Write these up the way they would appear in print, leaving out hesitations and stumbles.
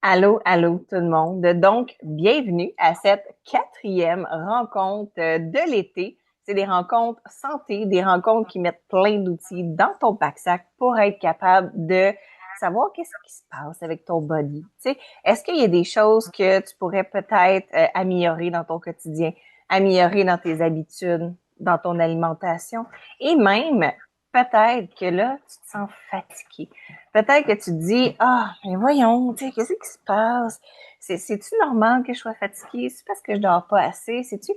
Allô, allô tout le monde. Donc, bienvenue à cette quatrième rencontre de l'été. C'est des rencontres santé, des rencontres qui mettent plein d'outils dans ton pack-sac pour être capable de savoir qu'est-ce qui se passe avec ton body. Tu sais, est-ce qu'il y a des choses que tu pourrais peut-être améliorer dans ton quotidien, améliorer dans tes habitudes, dans ton alimentation et même peut-être que là, tu te sens fatigué. Peut-être que tu te dis, ah, mais voyons, tu sais, qu'est-ce qui se passe? C'est-tu normal que je sois fatiguée? C'est parce que je dors pas assez? C'est-tu?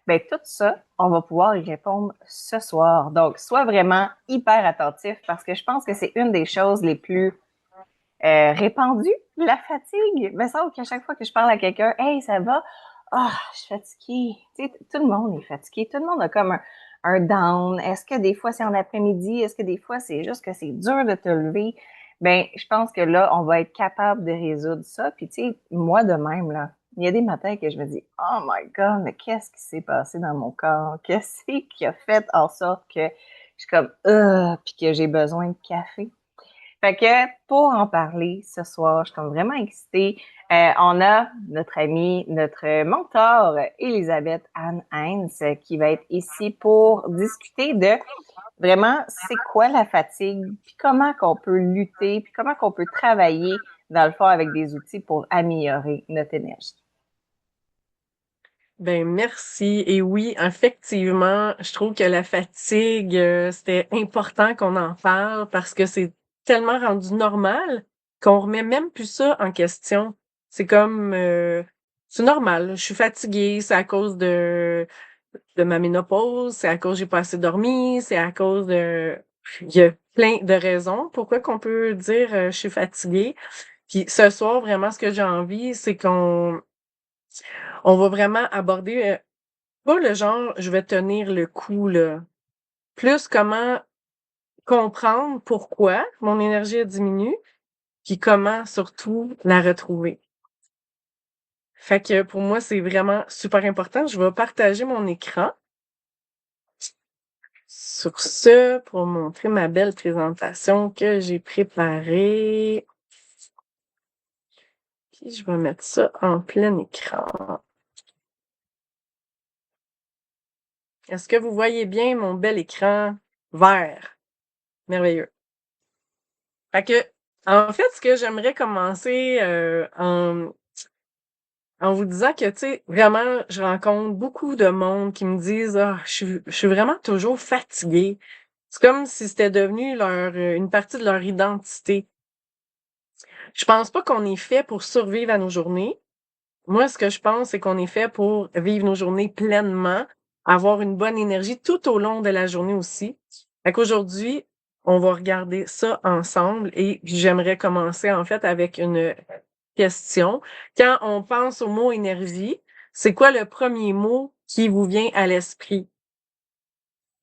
Ben, tout ça, on va pouvoir y répondre ce soir. Donc, sois vraiment hyper attentif parce que je pense que c'est une des choses les plus répandues, la fatigue. Mais ça, qu'à chaque fois que je parle à quelqu'un, hey, ça va? Ah, je suis fatiguée. Tu sais, tout le monde est fatigué. Tout le monde a comme un down. Est-ce que des fois c'est en après-midi? Est-ce que des fois c'est juste que c'est dur de te lever? Ben, je pense que là, on va être capable de résoudre ça. Puis, tu sais, moi de même, là, il y a des matins que je me dis, oh my God, mais qu'est-ce qui s'est passé dans mon corps? Qu'est-ce qui a fait en sorte que je suis comme, puis que j'ai besoin de café? Fait que pour en parler ce soir, je suis comme vraiment excitée. On a notre amie, notre mentor, Elisabeth Anne Heinz, qui va être ici pour discuter de vraiment c'est quoi la fatigue, puis comment qu'on peut lutter, puis comment qu'on peut travailler dans le fond avec des outils pour améliorer notre énergie. Ben merci. Et oui, effectivement, je trouve que la fatigue, c'était important qu'on en parle parce que c'est tellement rendu normal qu'on remet même plus ça en question. C'est comme c'est normal, je suis fatiguée, c'est à cause de ma ménopause, c'est à cause que j'ai pas assez dormi, c'est à cause de il y a plein de raisons pourquoi qu'on peut dire je suis fatiguée. Puis ce soir, vraiment, ce que j'ai envie, c'est qu'on va vraiment aborder pas le genre, je vais tenir le coup, là. Plus comment comprendre pourquoi mon énergie a diminué, puis comment surtout la retrouver. Fait que pour moi, c'est vraiment super important. Je vais partager mon écran sur ce pour montrer ma belle présentation que j'ai préparée. Puis je vais mettre ça en plein écran. Est-ce que vous voyez bien mon bel écran vert? Merveilleux. Fait que, en fait, ce que j'aimerais commencer en vous disant que, tu sais, vraiment, je rencontre beaucoup de monde qui me disent, ah, je suis vraiment toujours fatiguée. C'est comme si c'était devenu une partie de leur identité. Je pense pas qu'on est fait pour survivre à nos journées. Moi, ce que je pense, c'est qu'on est fait pour vivre nos journées pleinement, avoir une bonne énergie tout au long de la journée aussi. Fait qu'aujourd'hui, on va regarder ça ensemble et j'aimerais commencer en fait avec une question. Quand on pense au mot énergie, c'est quoi le premier mot qui vous vient à l'esprit?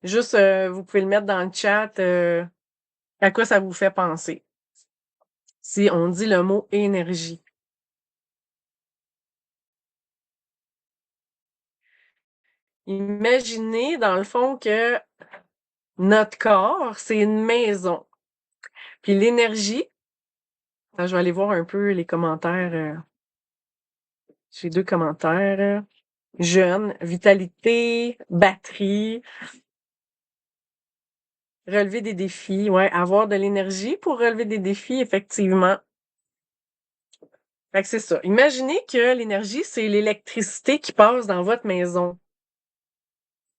Juste, vous pouvez le mettre dans le chat, à quoi ça vous fait penser. Si on dit le mot énergie. Imaginez, dans le fond, que notre corps, c'est une maison. Puis l'énergie, attends, je vais aller voir un peu les commentaires. J'ai deux commentaires. Jeune, vitalité, batterie, relever des défis. Ouais, avoir de l'énergie pour relever des défis, effectivement. Fait que c'est ça. Imaginez que l'énergie, c'est l'électricité qui passe dans votre maison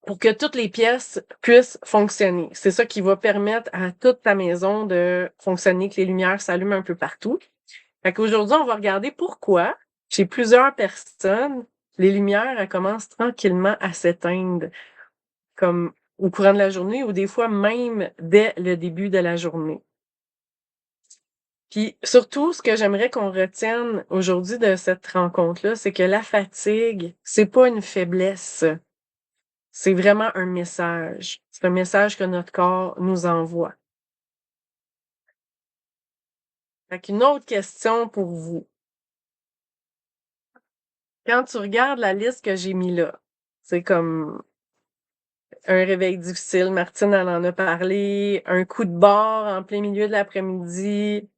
pour que toutes les pièces puissent fonctionner. C'est ça qui va permettre à toute ta maison de fonctionner, que les lumières s'allument un peu partout. Fait qu'aujourd'hui, on va regarder pourquoi, chez plusieurs personnes, les lumières, elles commencent tranquillement à s'éteindre, comme au courant de la journée ou des fois même dès le début de la journée. Puis surtout, ce que j'aimerais qu'on retienne aujourd'hui de cette rencontre-là, c'est que la fatigue, c'est pas une faiblesse. C'est vraiment un message. C'est un message que notre corps nous envoie. Fait qu'une autre question pour vous. Quand tu regardes la liste que j'ai mis là, c'est comme un réveil difficile, Martine, elle en a parlé, un coup de barre en plein milieu de l'après-midi,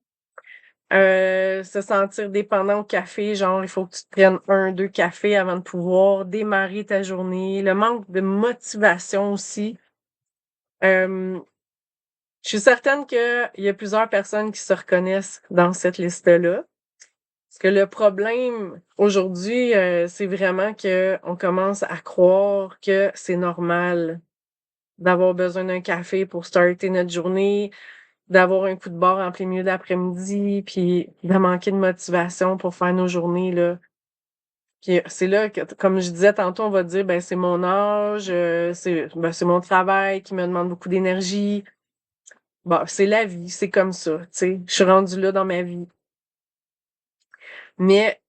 Se sentir dépendant au café, genre il faut que tu te prennes 1-2 cafés avant de pouvoir démarrer ta journée. Le manque de motivation aussi. Je suis certaine qu'il y a plusieurs personnes qui se reconnaissent dans cette liste-là. Parce que le problème aujourd'hui, c'est vraiment qu'on commence à croire que c'est normal d'avoir besoin d'un café pour starter notre journée, d'avoir un coup de barre en plein milieu d'après-midi, puis de manquer de motivation pour faire nos journées, là. Puis c'est là que, comme je disais tantôt, on va dire, ben c'est mon âge, c'est mon travail qui me demande beaucoup d'énergie. Bon, c'est la vie, c'est comme ça, tu sais. Je suis rendue là dans ma vie. Mais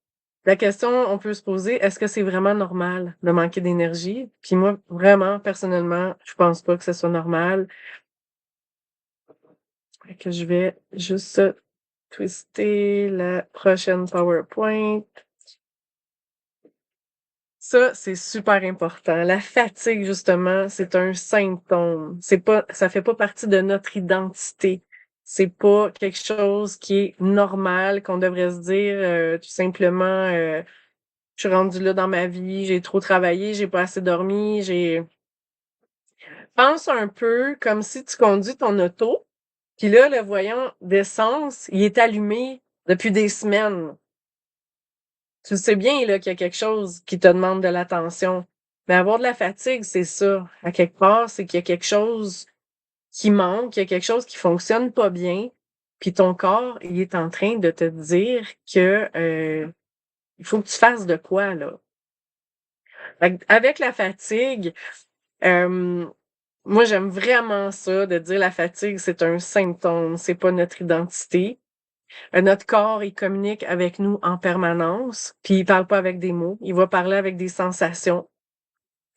la question, on peut se poser, est-ce que c'est vraiment normal de manquer d'énergie? Puis moi, vraiment, personnellement, je pense pas que ce soit normal. Fait que je vais juste twister la prochaine PowerPoint. Ça, c'est super important. La fatigue, justement, c'est un symptôme. Ça fait pas partie de notre identité. C'est pas quelque chose qui est normal, qu'on devrait se dire, tout simplement, je suis rendue là dans ma vie, j'ai trop travaillé, j'ai pas assez dormi, Pense un peu comme si tu conduis ton auto, puis là, le voyant d'essence, il est allumé depuis des semaines. Tu le sais bien là qu'il y a quelque chose qui te demande de l'attention. Mais avoir de la fatigue, c'est ça. À quelque part, c'est qu'il y a quelque chose qui manque, il y a quelque chose qui fonctionne pas bien, puis ton corps, il est en train de te dire que il faut que tu fasses de quoi là. Avec la fatigue, moi j'aime vraiment ça de dire la fatigue, c'est un symptôme, c'est pas notre identité. Notre corps, il communique avec nous en permanence, puis il parle pas avec des mots, il va parler avec des sensations.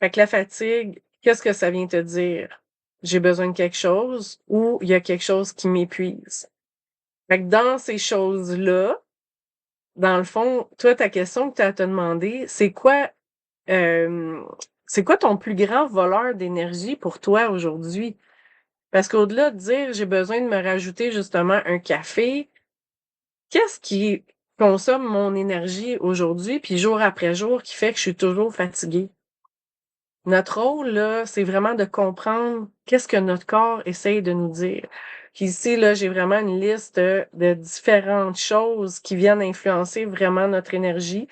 Fait que la fatigue, qu'est-ce que ça vient te dire? J'ai besoin de quelque chose ou il y a quelque chose qui m'épuise. Fait que dans ces choses-là, dans le fond, toi, ta question que tu as à te demander, euh, c'est quoi ton plus grand voleur d'énergie pour toi aujourd'hui? Parce qu'au-delà de dire j'ai besoin de me rajouter justement un café, qu'est-ce qui consomme mon énergie aujourd'hui, puis jour après jour, qui fait que je suis toujours fatiguée? Notre rôle, là, c'est vraiment de comprendre qu'est-ce que notre corps essaye de nous dire. Puis ici, là, j'ai vraiment une liste de différentes choses qui viennent influencer vraiment notre énergie.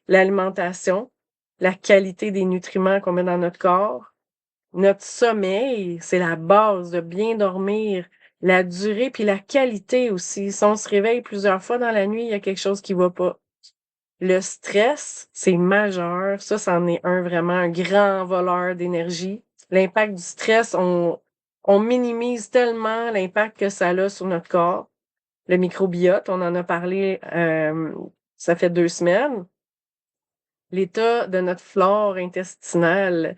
L'alimentation, la qualité des nutriments qu'on met dans notre corps, notre sommeil, c'est la base de bien dormir, la durée puis la qualité aussi. Si on se réveille plusieurs fois dans la nuit, il y a quelque chose qui va pas. Le stress, c'est majeur. Ça, c'en est vraiment un grand voleur d'énergie. L'impact du stress, on minimise tellement l'impact que ça a sur notre corps. Le microbiote, on en a parlé, ça fait 2 semaines. L'état de notre flore intestinale,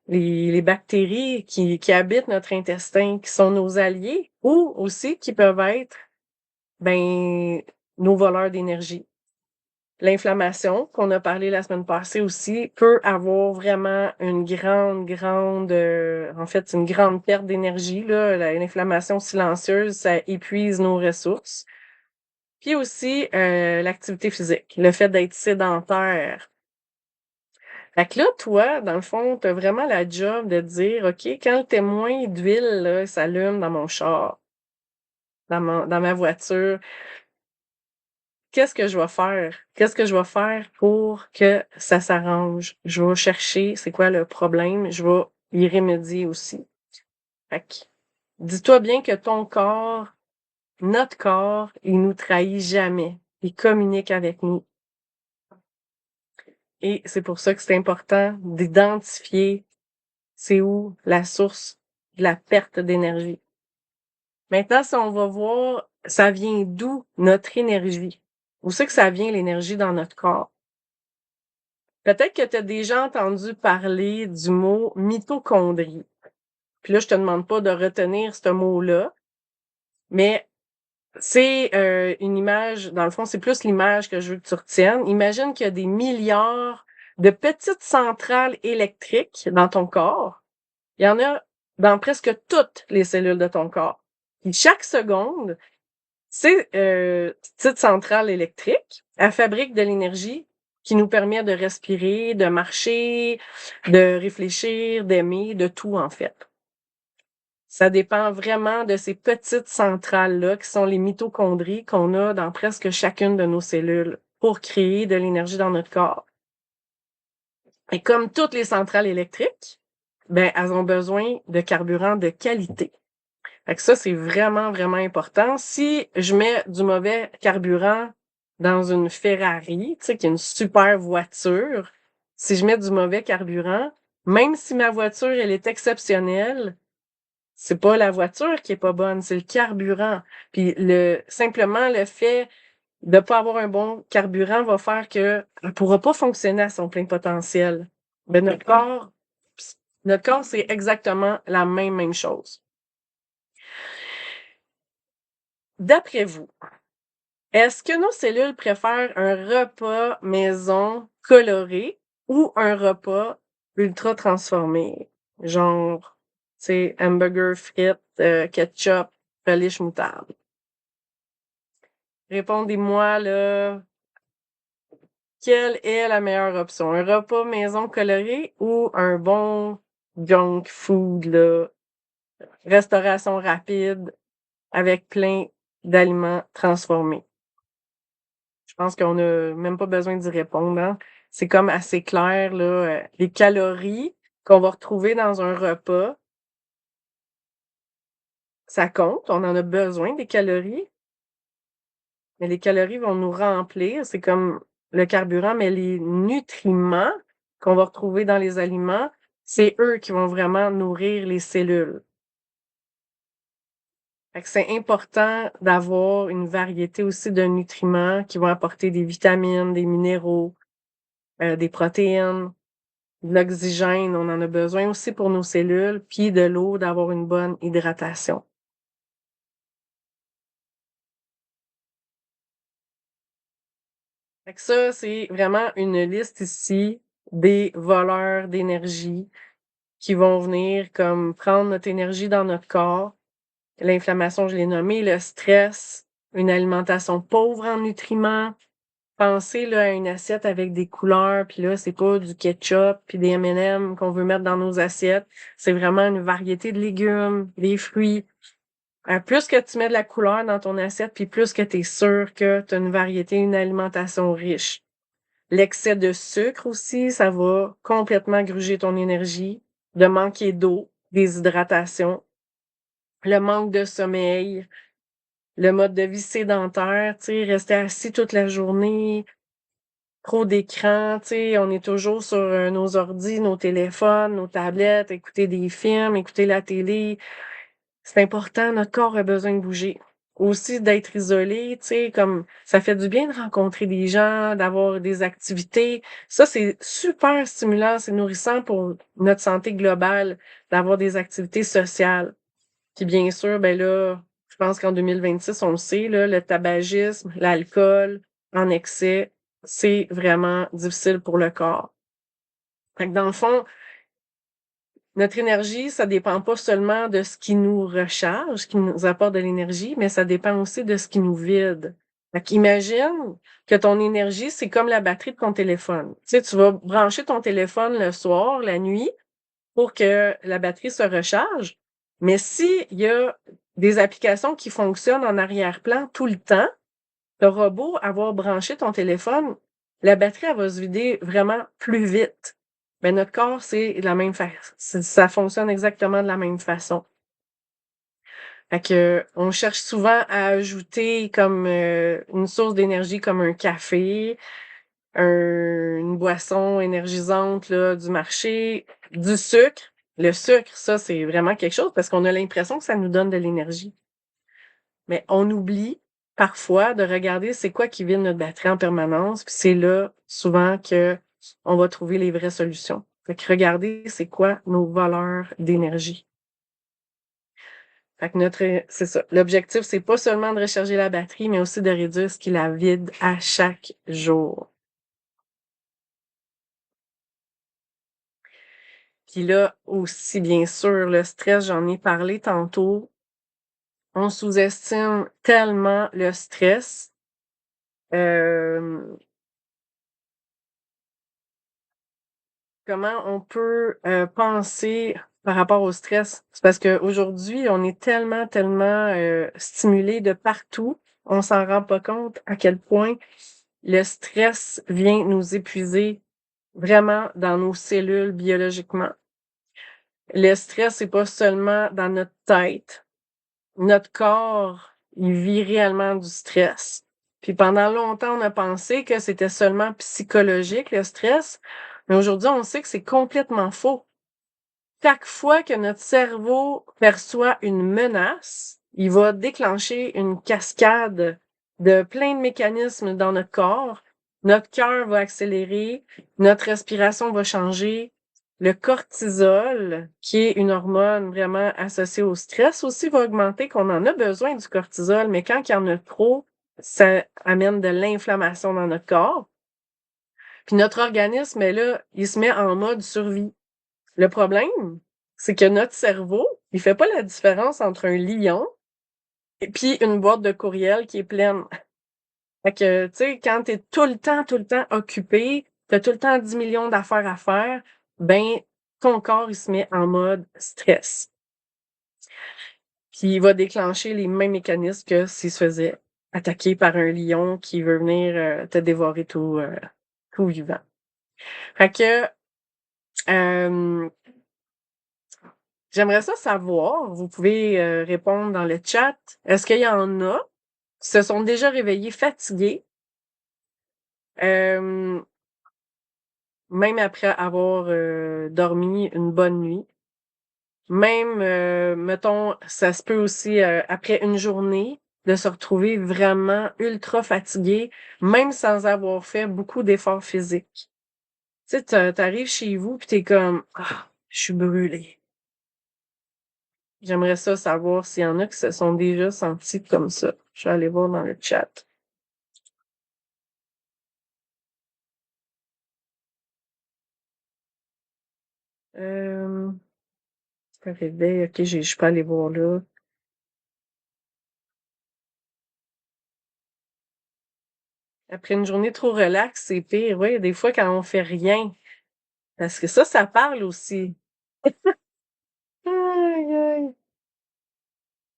les bactéries qui habitent notre intestin, qui sont nos alliés, ou aussi qui peuvent être, ben, nos voleurs d'énergie. L'inflammation, qu'on a parlé la semaine passée aussi, peut avoir vraiment une grande, en fait, une grande perte d'énergie, là. L'inflammation silencieuse, ça épuise nos ressources. Puis aussi, l'activité physique, le fait d'être sédentaire. Fait que là, toi, dans le fond, t'as vraiment la job de dire, OK, quand le témoin d'huile, là, s'allume dans mon char, dans ma voiture, qu'est-ce que je vais faire? Qu'est-ce que je vais faire pour que ça s'arrange? Je vais chercher c'est quoi le problème, je vais y remédier aussi. Fait que, dis-toi bien que ton corps, notre corps, il nous trahit jamais. Il communique avec nous. Et c'est pour ça que c'est important d'identifier c'est où la source de la perte d'énergie. Maintenant, si on va voir, ça vient d'où notre énergie? Où c'est que ça vient l'énergie dans notre corps? Peut-être que tu as déjà entendu parler du mot mitochondrie. Puis là, je te demande pas de retenir ce mot-là, mais c'est une image, dans le fond, c'est plus l'image que je veux que tu retiennes. Imagine qu'il y a des milliards de petites centrales électriques dans ton corps. Il y en a dans presque toutes les cellules de ton corps. Puis chaque seconde, Ces petites centrales électriques, elles fabriquent de l'énergie qui nous permet de respirer, de marcher, de réfléchir, d'aimer, de tout en fait. Ça dépend vraiment de ces petites centrales-là qui sont les mitochondries qu'on a dans presque chacune de nos cellules pour créer de l'énergie dans notre corps. Et comme toutes les centrales électriques, ben, elles ont besoin de carburant de qualité. Fait que ça, c'est vraiment, vraiment important. Si je mets du mauvais carburant dans une Ferrari, tu sais, qui est une super voiture, si je mets du mauvais carburant, même si ma voiture, elle est exceptionnelle, c'est pas la voiture qui est pas bonne, c'est le carburant. Puis simplement le fait de pas avoir un bon carburant va faire que elle pourra pas fonctionner à son plein potentiel. Ben, notre corps, c'est exactement la même chose. D'après vous, est-ce que nos cellules préfèrent un repas maison coloré ou un repas ultra transformé? Genre, tu sais, hamburger, frites, ketchup, relish, moutarde. Répondez-moi, là, quelle est la meilleure option? Un repas maison coloré ou un bon junk food, là, restauration rapide avec plein d'aliments transformés? Je pense qu'on n'a même pas besoin d'y répondre, hein. C'est comme assez clair, là, les calories qu'on va retrouver dans un repas, ça compte, on en a besoin des calories, mais les calories vont nous remplir, c'est comme le carburant, mais les nutriments qu'on va retrouver dans les aliments, c'est eux qui vont vraiment nourrir les cellules. Fait que c'est important d'avoir une variété aussi de nutriments qui vont apporter des vitamines, des minéraux, des protéines. De l'oxygène, on en a besoin aussi pour nos cellules, puis de l'eau, d'avoir une bonne hydratation. Fait que ça, c'est vraiment une liste ici des voleurs d'énergie qui vont venir comme prendre notre énergie dans notre corps. L'inflammation, je l'ai nommé, le stress, une alimentation pauvre en nutriments. Pensez là, à une assiette avec des couleurs, puis là, c'est pas du ketchup puis des M&M qu'on veut mettre dans nos assiettes. C'est vraiment une variété de légumes, des fruits. Plus que tu mets de la couleur dans ton assiette, puis plus que tu es sûr que tu as une variété, une alimentation riche. L'excès de sucre aussi, ça va complètement gruger ton énergie, de manquer d'eau, déshydratation, le manque de sommeil, le mode de vie sédentaire, tu sais, rester assis toute la journée, trop d'écran, tu sais, on est toujours sur nos ordis, nos téléphones, nos tablettes, écouter des films, écouter la télé. C'est important, notre corps a besoin de bouger. Aussi d'être isolé, tu sais, comme ça fait du bien de rencontrer des gens, d'avoir des activités. Ça, c'est super stimulant, c'est nourrissant pour notre santé globale, d'avoir des activités sociales. Puis bien sûr, ben là, je pense qu'en 2026, on le sait, là, le tabagisme, l'alcool en excès, c'est vraiment difficile pour le corps. Fait que dans le fond, notre énergie, ça dépend pas seulement de ce qui nous recharge, qui nous apporte de l'énergie, mais ça dépend aussi de ce qui nous vide. Fait qu'imagine que ton énergie, c'est comme la batterie de ton téléphone. Tu sais, tu vas brancher ton téléphone le soir, la nuit, pour que la batterie se recharge. Mais s'il y a des applications qui fonctionnent en arrière-plan tout le temps, t'auras beau avoir branché ton téléphone, la batterie, elle va se vider vraiment plus vite. Ben, notre corps, c'est de la même façon. Ça fonctionne exactement de la même façon. Fait que, on cherche souvent à ajouter comme une source d'énergie comme un café, une boisson énergisante là, du marché, du sucre. Le sucre, ça, c'est vraiment quelque chose parce qu'on a l'impression que ça nous donne de l'énergie. Mais on oublie parfois de regarder c'est quoi qui vide notre batterie en permanence, puis c'est là souvent que on va trouver les vraies solutions. Fait que regardez c'est quoi nos voleurs d'énergie. Fait que c'est ça. L'objectif, c'est pas seulement de recharger la batterie, mais aussi de réduire ce qui la vide à chaque jour. Puis là aussi, bien sûr, le stress, j'en ai parlé tantôt. On sous-estime tellement le stress. Hem, Comment on peut, penser par rapport au stress? C'est parce qu'aujourd'hui, on est tellement, stimulés de partout, on s'en rend pas compte à quel point le stress vient nous épuiser vraiment dans nos cellules biologiquement. Le stress, c'est pas seulement dans notre tête. Notre corps, il vit réellement du stress. Puis pendant longtemps, on a pensé que c'était seulement psychologique, le stress, mais aujourd'hui, on sait que c'est complètement faux. Chaque fois que notre cerveau perçoit une menace, il va déclencher une cascade de plein de mécanismes dans notre corps. Notre cœur va accélérer, notre respiration va changer. Le cortisol, qui est une hormone vraiment associée au stress aussi, va augmenter, qu'on en a besoin du cortisol, mais quand il y en a trop, ça amène de l'inflammation dans notre corps. Puis notre organisme, là, il se met en mode survie. Le problème, c'est que notre cerveau, il fait pas la différence entre un lion et puis une boîte de courriel qui est pleine. Fait que, tu sais, quand t'es tout le temps occupé, t'as tout le temps 10 millions d'affaires à faire, ben, ton corps, il se met en mode stress. Puis il va déclencher les mêmes mécanismes que s'il se faisait attaquer par un lion qui veut venir te dévorer tout vivant. Fait que, euh, j'aimerais ça savoir, vous pouvez répondre dans le chat, est-ce qu'il y en a qui se sont déjà réveillés fatigués, euh, même après avoir dormi une bonne nuit? Même, mettons, ça se peut aussi après une journée de se retrouver vraiment ultra fatigué, même sans avoir fait beaucoup d'efforts physiques. Tu sais, t'arrives chez vous puis t'es comme, ah, je suis brûlé. J'aimerais ça savoir s'il y en a qui se sont déjà sentis comme ça. Je vais aller voir dans le chat. Euh, un réveil, ok, je peux aller voir là. Après une journée trop relaxe, c'est pire. Oui, des fois quand on fait rien. Parce que ça parle aussi. Aïe, aïe.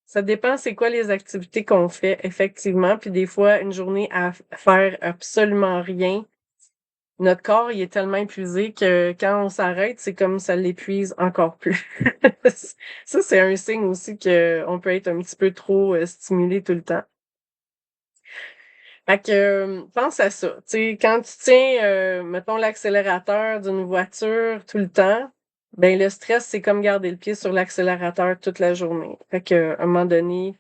Ça dépend c'est quoi les activités qu'on fait, effectivement. Puis des fois, une journée à faire absolument rien, notre corps, il est tellement épuisé que quand on s'arrête, c'est comme ça l'épuise encore plus. Ça, c'est un signe aussi qu'on peut être un petit peu trop stimulé tout le temps. Fait que, pense à ça. Tu sais, quand tu tiens, mettons, l'accélérateur d'une voiture tout le temps, ben le stress, c'est comme garder le pied sur l'accélérateur toute la journée. Fait que, à un moment donné,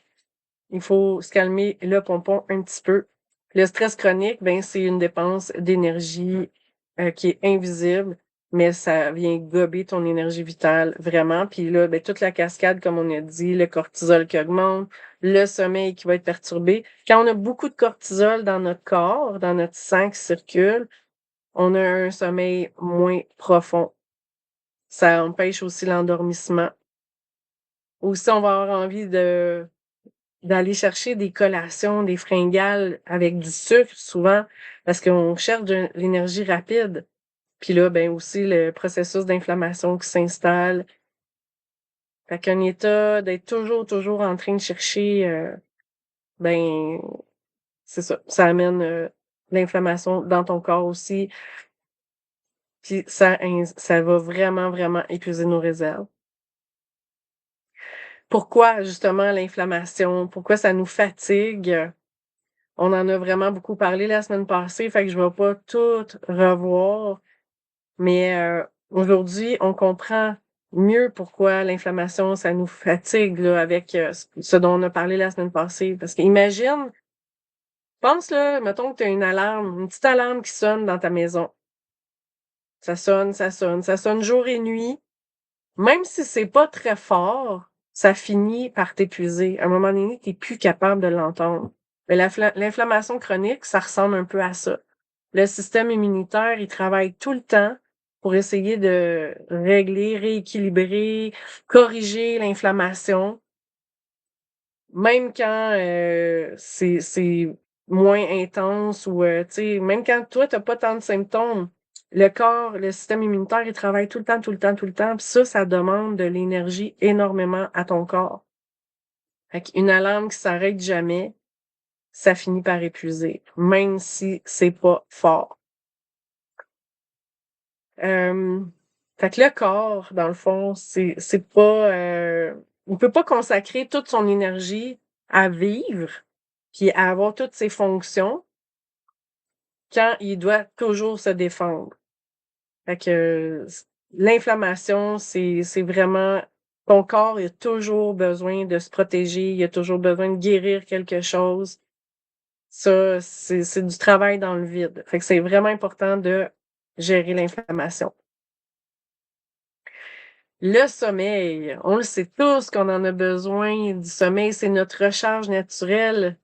il faut se calmer le pompon un petit peu. Le stress chronique, ben c'est une dépense d'énergie qui est invisible, mais ça vient gober ton énergie vitale vraiment. Puis là, ben, toute la cascade, comme on a dit, le cortisol qui augmente, le sommeil qui va être perturbé. Quand on a beaucoup de cortisol dans notre corps, dans notre sang qui circule, on a un sommeil moins profond. Ça empêche aussi l'endormissement. Aussi, on va avoir envie d'aller chercher des collations, des fringales avec du sucre souvent parce qu'on cherche de l'énergie rapide. Puis là, ben aussi le processus d'inflammation qui s'installe. Fait qu'un état d'être toujours en train de chercher, ben c'est ça, ça amène l'inflammation dans ton corps aussi. Puis ça va vraiment épuiser nos réserves. Pourquoi justement l'inflammation? Pourquoi ça nous fatigue? On en a vraiment beaucoup parlé la semaine passée, fait que je vais pas tout revoir, mais aujourd'hui, on comprend mieux pourquoi l'inflammation, ça nous fatigue là, avec ce dont on a parlé la semaine passée. Parce qu'imagine, pense là, mettons que tu as une alarme, une petite alarme qui sonne dans ta maison. Ça sonne jour et nuit. Même si c'est pas très fort, ça finit par t'épuiser. À un moment donné, tu es plus capable de l'entendre. Mais l'inflammation chronique, ça ressemble un peu à ça. Le système immunitaire, il travaille tout le temps pour essayer de régler, rééquilibrer, corriger l'inflammation. même quand c'est moins intense ou tu sais, même quand toi, t'as pas tant de symptômes, le corps, le système immunitaire, il travaille tout le temps, tout le temps, tout le temps. Puis ça demande de l'énergie énormément à ton corps. Fait qu'une alarme qui s'arrête jamais, ça finit par épuiser, même si c'est pas fort. Fait que le corps, dans le fond, c'est pas il peut pas consacrer toute son énergie à vivre puis à avoir toutes ses fonctions quand il doit toujours se défendre. Fait que l'inflammation, c'est vraiment ton corps, il a toujours besoin de se protéger, il a toujours besoin de guérir quelque chose. Ça, c'est du travail dans le vide. Fait que c'est vraiment important de gérer l'inflammation. Le sommeil, on le sait tous qu'on en a besoin du sommeil, c'est notre recharge naturelle.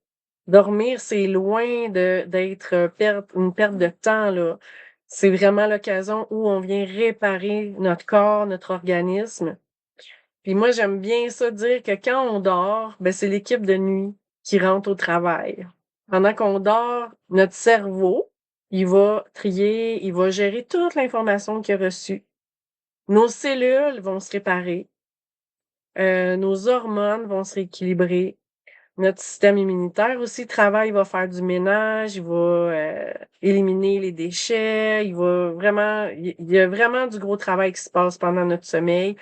Dormir, c'est loin d'être une perte de temps, là. C'est vraiment l'occasion où on vient réparer notre corps, notre organisme. Puis moi, j'aime bien ça dire que quand on dort, ben, c'est l'équipe de nuit qui rentre au travail. Pendant qu'on dort, notre cerveau, il va trier, il va gérer toute l'information qu'il a reçue. Nos cellules vont se réparer, nos hormones vont se rééquilibrer, notre système immunitaire aussi travaille, il va faire du ménage, il va éliminer les déchets, il y a vraiment du gros travail qui se passe pendant notre sommeil.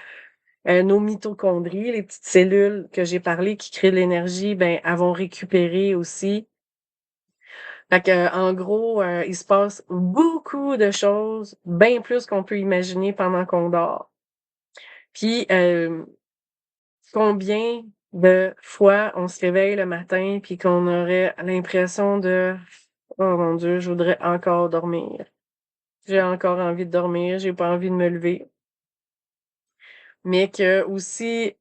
Nos mitochondries, les petites cellules que j'ai parlé qui créent de l'énergie, ben elles vont récupérer aussi. Fait que, en gros, il se passe beaucoup de choses, bien plus qu'on peut imaginer pendant qu'on dort. Puis, combien de fois on se réveille le matin puis qu'on aurait l'impression de «Oh mon Dieu, je voudrais encore dormir. J'ai encore envie de dormir, j'ai pas envie de me lever». Mais que aussi,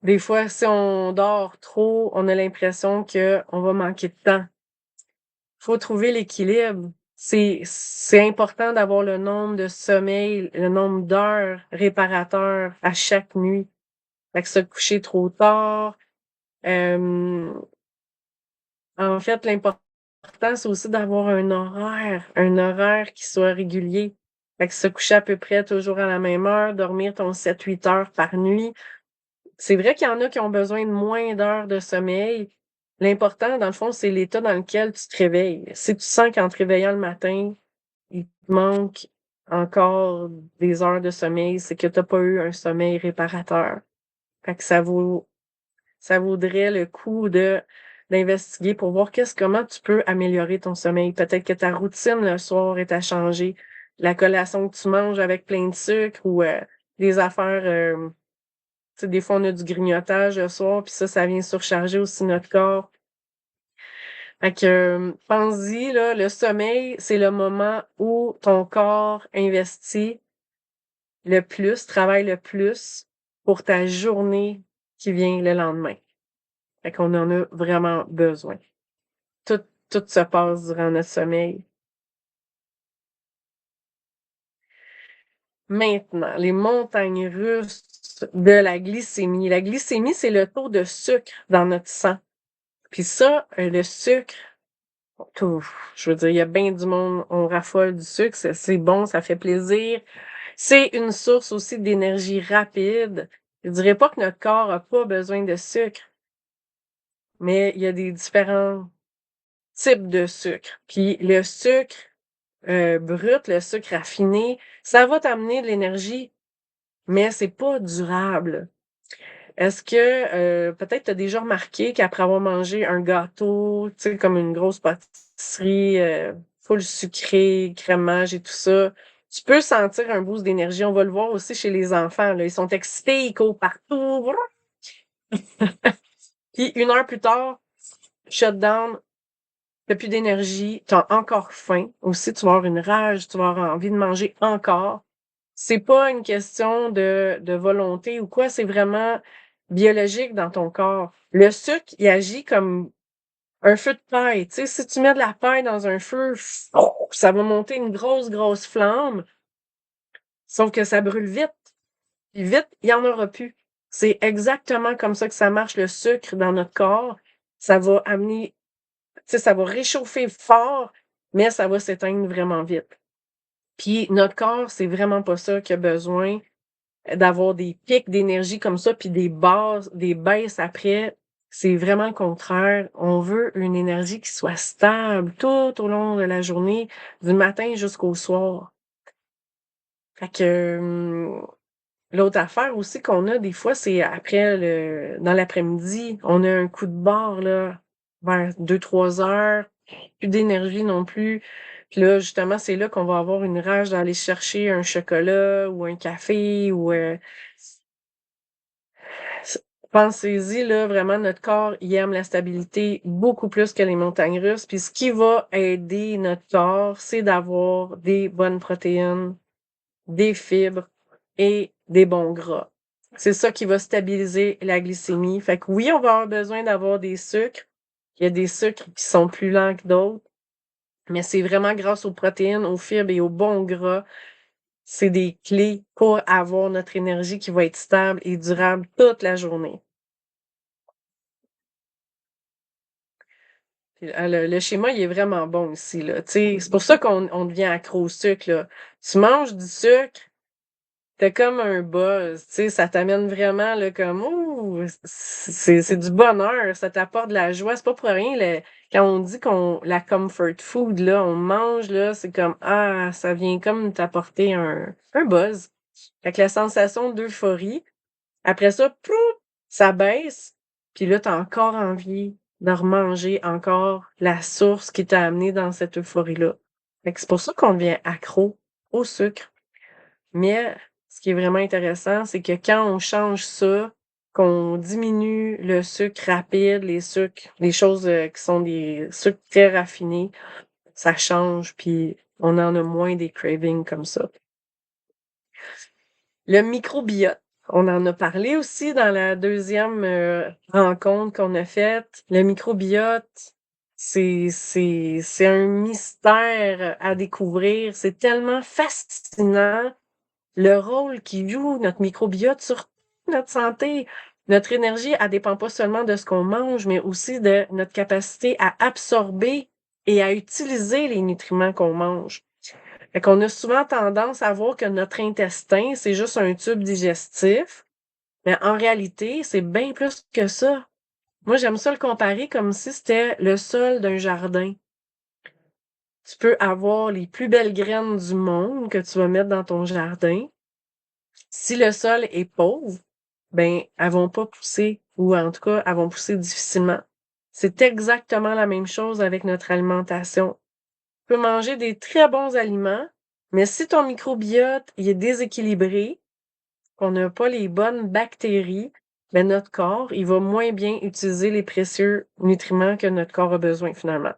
des fois, si on dort trop, on a l'impression qu'on va manquer de temps. Faut trouver l'équilibre. C'est important d'avoir le nombre de sommeil, le nombre d'heures réparateurs à chaque nuit. Fait que se coucher trop tard, en fait, l'important, c'est aussi d'avoir un horaire qui soit régulier. Fait que se coucher à peu près toujours à la même heure, dormir ton 7-8 heures par nuit. C'est vrai qu'il y en a qui ont besoin de moins d'heures de sommeil. L'important, dans le fond, c'est l'état dans lequel tu te réveilles. Si tu sens qu'en te réveillant le matin, il te manque encore des heures de sommeil, c'est que tu as pas eu un sommeil réparateur. Fait que ça vaudrait le coup d'investiguer pour voir comment tu peux améliorer ton sommeil. Peut-être que ta routine le soir est à changer. La collation que tu manges avec plein de sucre ou des affaires, tu sais, des fois on a du grignotage le soir, puis ça vient surcharger aussi notre corps. Fait que pense-y, là, le sommeil, c'est le moment où ton corps investit le plus, travaille le plus pour ta journée qui vient le lendemain. Fait qu'on en a vraiment besoin. Tout, tout se passe durant notre sommeil. Maintenant, les montagnes russes de la glycémie. La glycémie, c'est le taux de sucre dans notre sang. Puis ça, le sucre, je veux dire, il y a bien du monde, on raffole du sucre, c'est bon, ça fait plaisir. C'est une source aussi d'énergie rapide. Je dirais pas que notre corps a pas besoin de sucre, mais il y a des différents types de sucre. Puis le sucre brut, le sucre raffiné, ça va t'amener de l'énergie, mais c'est pas durable. Est-ce que peut-être tu as déjà remarqué qu'après avoir mangé un gâteau, tu sais, comme une grosse pâtisserie full sucré, crémage et tout ça, tu peux sentir un boost d'énergie. On va le voir aussi chez les enfants, là. Ils sont excités, ils courent partout. Puis une heure plus tard, shutdown, t'as plus d'énergie, t'as encore faim. Aussi, tu vas avoir une rage, tu vas avoir envie de manger encore. C'est pas une question de volonté ou quoi, c'est vraiment biologique dans ton corps. Le sucre, il agit comme un feu de paille. Tu sais, si tu mets de la paille dans un feu, ça va monter une grosse, grosse flamme, sauf que ça brûle vite. Puis vite, il y en aura plus. C'est exactement comme ça que ça marche, le sucre dans notre corps. Ça va amener, tu sais, ça va réchauffer fort, mais ça va s'éteindre vraiment vite. Puis notre corps, c'est vraiment pas ça qu'il a besoin d'avoir des pics d'énergie comme ça, puis des baisses après. C'est vraiment le contraire. On veut une énergie qui soit stable tout au long de la journée, du matin jusqu'au soir. Fait que l'autre affaire aussi qu'on a des fois, c'est dans l'après-midi, on a un coup de barre là, vers 2-3 heures, plus d'énergie non plus. Puis là, justement, c'est là qu'on va avoir une rage d'aller chercher un chocolat ou un café ou pensez-y, là, vraiment, notre corps, il aime la stabilité beaucoup plus que les montagnes russes. Puis ce qui va aider notre corps, c'est d'avoir des bonnes protéines, des fibres et des bons gras. C'est ça qui va stabiliser la glycémie. Fait que oui, on va avoir besoin d'avoir des sucres. Il y a des sucres qui sont plus lents que d'autres, mais c'est vraiment grâce aux protéines, aux fibres et aux bons gras. C'est des clés pour avoir notre énergie qui va être stable et durable toute la journée. Puis, le schéma, il est vraiment bon aussi, là. Tu sais, c'est pour ça qu'on devient accro au sucre, là. Tu manges du sucre, t'as comme un buzz, tu sais, ça t'amène vraiment, là, comme, ouh, c'est du bonheur, ça t'apporte de la joie. C'est pas pour rien, quand on dit la comfort food, là, on mange, là, c'est comme, ah, ça vient comme t'apporter un buzz. Fait que la sensation d'euphorie, après ça, plouf, ça baisse, puis là, t'as encore envie de remanger encore la source qui t'a amené dans cette euphorie-là. Fait que c'est pour ça qu'on devient accro au sucre. Mais ce qui est vraiment intéressant, c'est que quand on change ça, qu'on diminue le sucre rapide, les choses qui sont des sucres très raffinés, ça change, puis on en a moins des cravings comme ça. Le microbiote, on en a parlé aussi dans la deuxième rencontre qu'on a faite. Le microbiote, c'est un mystère à découvrir. C'est tellement fascinant le rôle qui joue notre microbiote sur notre santé. Notre énergie, elle dépend pas seulement de ce qu'on mange, mais aussi de notre capacité à absorber et à utiliser les nutriments qu'on mange. Fait qu'on a souvent tendance à voir que notre intestin, c'est juste un tube digestif, mais en réalité, c'est bien plus que ça. Moi, j'aime ça le comparer comme si c'était le sol d'un jardin. Tu peux avoir les plus belles graines du monde que tu vas mettre dans ton jardin. Si le sol est pauvre, ben, elles vont pas pousser, ou en tout cas, elles vont pousser difficilement. C'est exactement la même chose avec notre alimentation. Tu peux manger des très bons aliments, mais si ton microbiote il est déséquilibré, qu'on n'a pas les bonnes bactéries, ben notre corps, il va moins bien utiliser les précieux nutriments que notre corps a besoin finalement.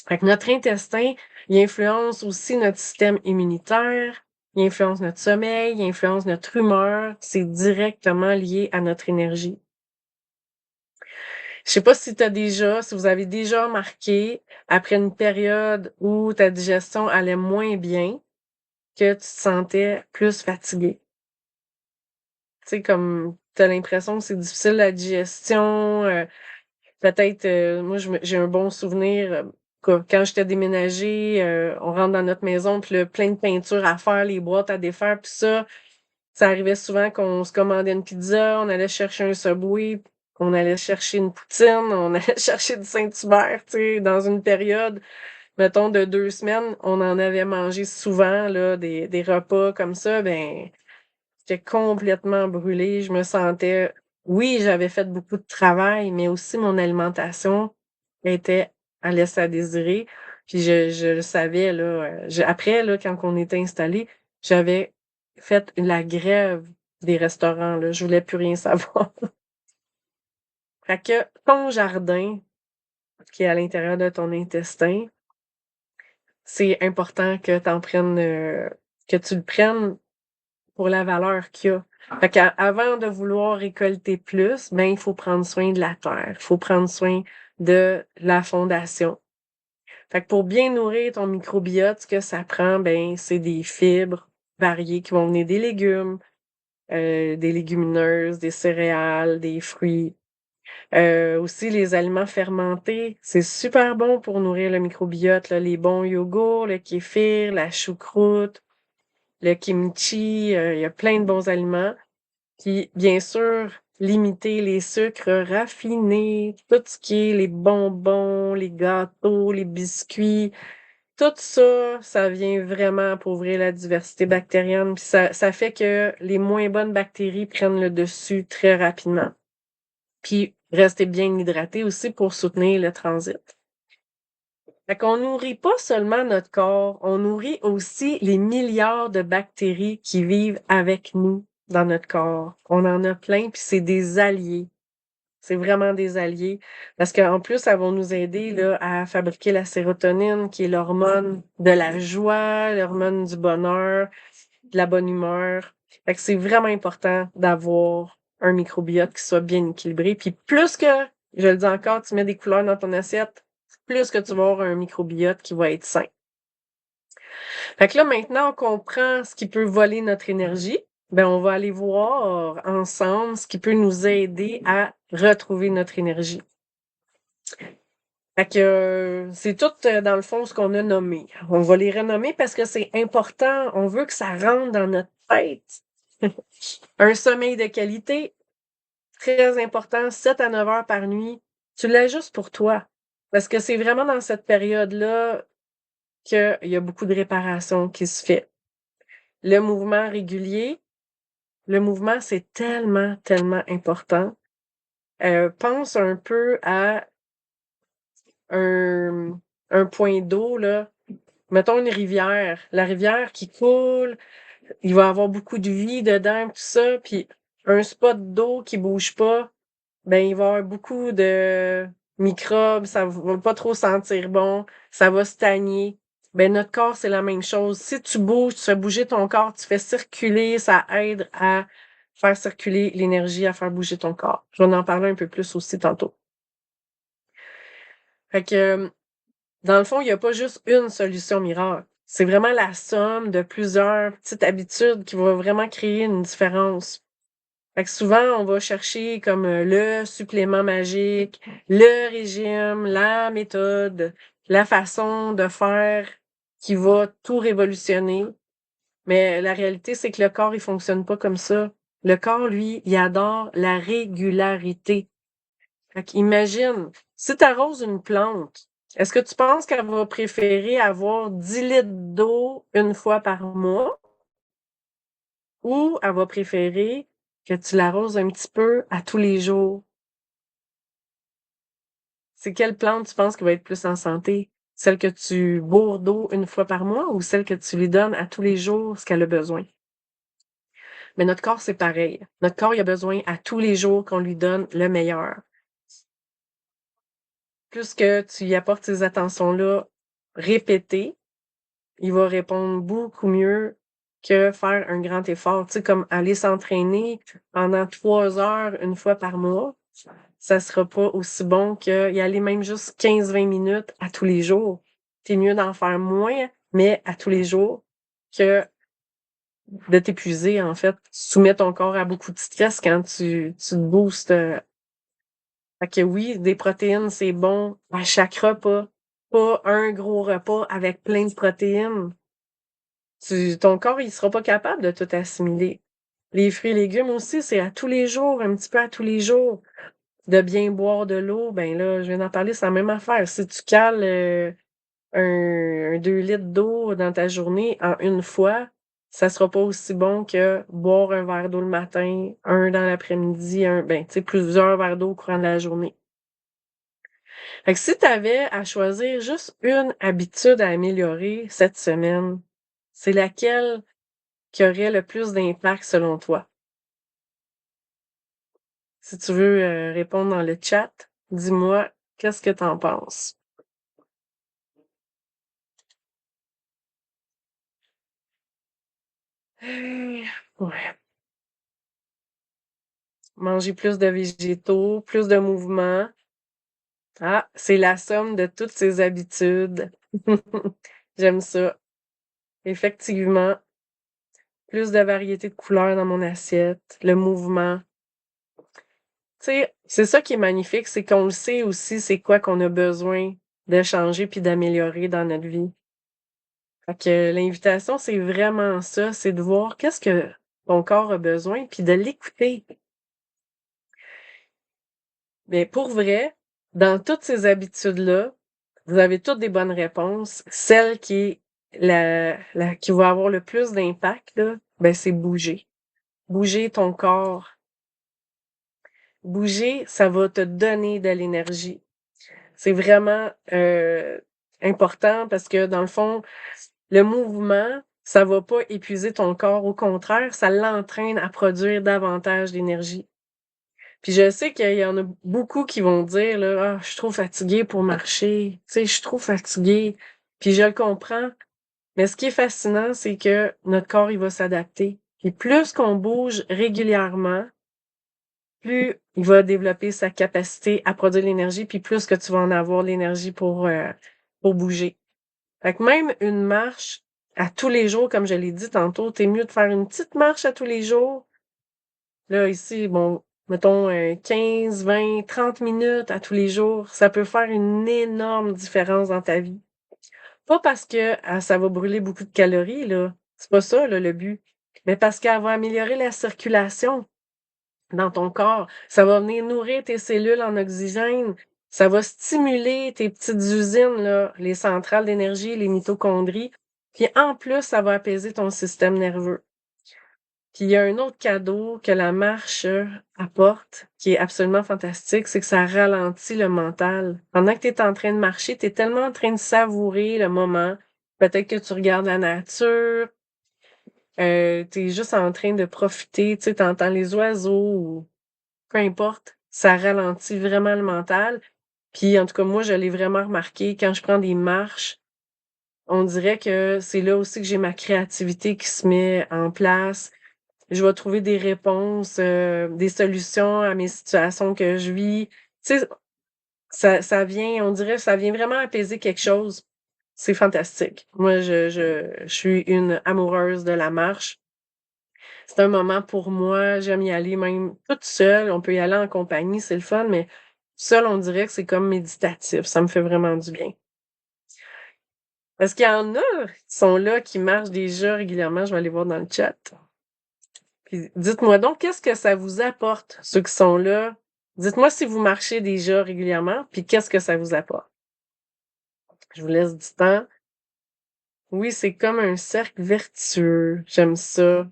Fait que notre intestin, il influence aussi notre système immunitaire, il influence notre sommeil, il influence notre humeur. C'est directement lié à notre énergie. Je sais pas si si vous avez déjà remarqué, après une période où ta digestion allait moins bien, que tu te sentais plus fatigué. Tu sais, comme t'as l'impression que c'est difficile la digestion, peut-être, moi j'ai un bon souvenir, quand j'étais déménagée, on rentre dans notre maison, puis là, plein de peinture à faire, les boîtes à défaire, puis ça arrivait souvent qu'on se commandait une pizza, on allait chercher un Subway, on allait chercher une poutine, on allait chercher du Saint-Hubert, tu sais, dans une période, mettons, de 2 semaines, on en avait mangé souvent, là, des repas comme ça, ben, j'étais complètement brûlée, je me sentais oui, j'avais fait beaucoup de travail, mais aussi mon alimentation était à laisser à désirer. Puis je le savais, là, après, là, quand on était installés, j'avais fait la grève des restaurants, là. Je voulais plus rien savoir. Fait que ton jardin, qui est à l'intérieur de ton intestin, c'est important que que tu le prennes pour la valeur qu'il a. Fait qu'avant de vouloir récolter plus, ben, il faut prendre soin de la terre. Il faut prendre soin de la fondation. Fait que pour bien nourrir ton microbiote, ce que ça prend, ben, c'est des fibres variées qui vont venir des légumes, des légumineuses, des céréales, des fruits. Aussi les aliments fermentés, c'est super bon pour nourrir le microbiote, là, les bons yogourts, le kéfir, la choucroute, le kimchi, il y a plein de bons aliments. Puis, bien sûr, limiter les sucres raffinés, tout ce qui est les bonbons, les gâteaux, les biscuits, tout ça, ça vient vraiment appauvrir la diversité bactérienne, puis ça fait que les moins bonnes bactéries prennent le dessus très rapidement. Puis, rester bien hydraté aussi pour soutenir le transit. Fait qu'on nourrit pas seulement notre corps, on nourrit aussi les milliards de bactéries qui vivent avec nous dans notre corps. On en a plein, puis c'est des alliés. C'est vraiment des alliés. Parce qu'en plus, elles vont nous aider là, à fabriquer la sérotonine, qui est l'hormone de la joie, l'hormone du bonheur, de la bonne humeur. Fait que c'est vraiment important d'avoir un microbiote qui soit bien équilibré. Puis plus que, je le dis encore, tu mets des couleurs dans ton assiette, plus que tu vas avoir un microbiote qui va être sain. Fait que là, maintenant, on comprend ce qui peut voler notre énergie. Ben, on va aller voir ensemble ce qui peut nous aider à retrouver notre énergie. Fait que c'est tout, dans le fond, ce qu'on a nommé. On va les renommer parce que c'est important. On veut que ça rentre dans notre tête. Un sommeil de qualité, très important, 7 à 9 heures par nuit. Tu l'ajustes pour toi. Parce que c'est vraiment dans cette période-là qu'il y a beaucoup de réparation qui se fait. Le mouvement régulier, le mouvement, c'est tellement, tellement important. Pense un peu à un, un point d'eau, là. Mettons une rivière. La rivière qui coule, il va y avoir beaucoup de vie dedans, tout ça, puis un spot d'eau qui bouge pas, ben il va y avoir beaucoup de microbes, ça va pas trop sentir bon, ça va stagner. Ben notre corps, c'est la même chose. Si tu bouges, tu fais bouger ton corps, tu fais circuler, ça aide à faire circuler l'énergie, à faire bouger ton corps. Je vais en parler un peu plus aussi tantôt. Fait que, dans le fond, il n'y a pas juste une solution miracle. C'est vraiment la somme de plusieurs petites habitudes qui vont vraiment créer une différence. Fait que souvent, on va chercher comme le supplément magique, le régime, la méthode, la façon de faire qui va tout révolutionner. Mais la réalité, c'est que le corps, il fonctionne pas comme ça. Le corps, lui, il adore la régularité. Fait qu'imagine, si tu arroses une plante, est-ce que tu penses qu'elle va préférer avoir 10 litres d'eau une fois par mois ou elle va préférer que tu l'arroses un petit peu à tous les jours? C'est quelle plante tu penses qui va être plus en santé? Celle que tu bourres d'eau une fois par mois ou celle que tu lui donnes à tous les jours ce qu'elle a besoin? Mais notre corps, c'est pareil. Notre corps, il a besoin à tous les jours qu'on lui donne le meilleur. Plus que tu y apportes ces attentions-là répétées, il va répondre beaucoup mieux que faire un grand effort. Tu sais, comme aller s'entraîner pendant 3 heures une fois par mois, ça sera pas aussi bon qu'y aller même juste 15-20 minutes à tous les jours. C'est mieux d'en faire moins, mais à tous les jours, que de t'épuiser, en fait. Tu soumets ton corps à beaucoup de stress quand tu te boostes. Fait que oui, des protéines, c'est bon à chaque repas. Pas un gros repas avec plein de protéines. Ton corps, il sera pas capable de tout assimiler. Les fruits et légumes aussi, c'est à tous les jours, un petit peu à tous les jours. De bien boire de l'eau, ben là, je viens d'en parler, c'est la même affaire. Si tu cales un 2 litres d'eau dans ta journée en une fois, ça sera pas aussi bon que boire un verre d'eau le matin, un dans l'après-midi, tu sais, plusieurs verres d'eau au courant de la journée. Fait que si tu avais à choisir juste une habitude à améliorer cette semaine, c'est laquelle qui aurait le plus d'impact selon toi? Si tu veux répondre dans le chat, dis-moi qu'est-ce que tu en penses. Ouais. Manger plus de végétaux, plus de mouvement. Ah, c'est la somme de toutes ces habitudes. J'aime ça. Effectivement. plus de variété de couleurs dans mon assiette, le mouvement. Tu sais, c'est ça qui est magnifique, c'est qu'on le sait aussi c'est quoi qu'on a besoin de changer puis d'améliorer dans notre vie. Fait que l'invitation, c'est vraiment ça, c'est de voir qu'est-ce que ton corps a besoin puis de l'écouter. Mais pour vrai, dans toutes ces habitudes-là, vous avez toutes des bonnes réponses. Celle qui est qui va avoir le plus d'impact, là, ben, c'est bouger. Bouger ton corps. Bouger, ça va te donner de l'énergie. C'est vraiment important parce que dans le fond, le mouvement, ça va pas épuiser ton corps. Au contraire, ça l'entraîne à produire davantage d'énergie. Puis je sais qu'il y en a beaucoup qui vont dire là, ah, je suis trop fatiguée pour marcher. Tu sais, je suis trop fatiguée. Puis je le comprends. Mais ce qui est fascinant, c'est que notre corps, il va s'adapter. Puis plus qu'on bouge régulièrement, plus il va développer sa capacité à produire l'énergie, puis plus que tu vas en avoir l'énergie pour bouger. Fait que même une marche à tous les jours, comme je l'ai dit tantôt, t'es mieux de faire une petite marche à tous les jours. Là, ici, bon, mettons 15, 20, 30 minutes à tous les jours, ça peut faire une énorme différence dans ta vie. Pas parce que ça va brûler beaucoup de calories, là. C'est pas ça, là, le but. Mais parce qu'elle va améliorer la circulation dans ton corps. Ça va venir nourrir tes cellules en oxygène. Ça va stimuler tes petites usines, là, les centrales d'énergie, les mitochondries. Puis en plus, ça va apaiser ton système nerveux. Puis il y a un autre cadeau que la marche apporte, qui est absolument fantastique, c'est que ça ralentit le mental. Pendant que tu es en train de marcher, tu es tellement en train de savourer le moment. Peut-être que tu regardes la nature, tu es juste en train de profiter, tu sais, tu entends les oiseaux ou peu importe, ça ralentit vraiment le mental. Puis en tout cas, moi, je l'ai vraiment remarqué quand je prends des marches, on dirait que c'est là aussi que j'ai ma créativité qui se met en place. Je vais trouver des réponses, des solutions à mes situations que je vis. Tu sais, ça vient, on dirait, ça vient vraiment apaiser quelque chose. C'est fantastique. Moi, je suis une amoureuse de la marche. C'est un moment pour moi, j'aime y aller même toute seule. On peut y aller en compagnie, c'est le fun, mais seule, on dirait que c'est comme méditatif. Ça me fait vraiment du bien. Parce qu'il y en a qui sont là, qui marchent déjà régulièrement. Je vais aller voir dans le chat. Puis dites-moi donc, qu'est-ce que ça vous apporte, ceux qui sont là? Dites-moi si vous marchez déjà régulièrement, puis qu'est-ce que ça vous apporte? Je vous laisse du temps. Oui, c'est comme un cercle vertueux. J'aime ça.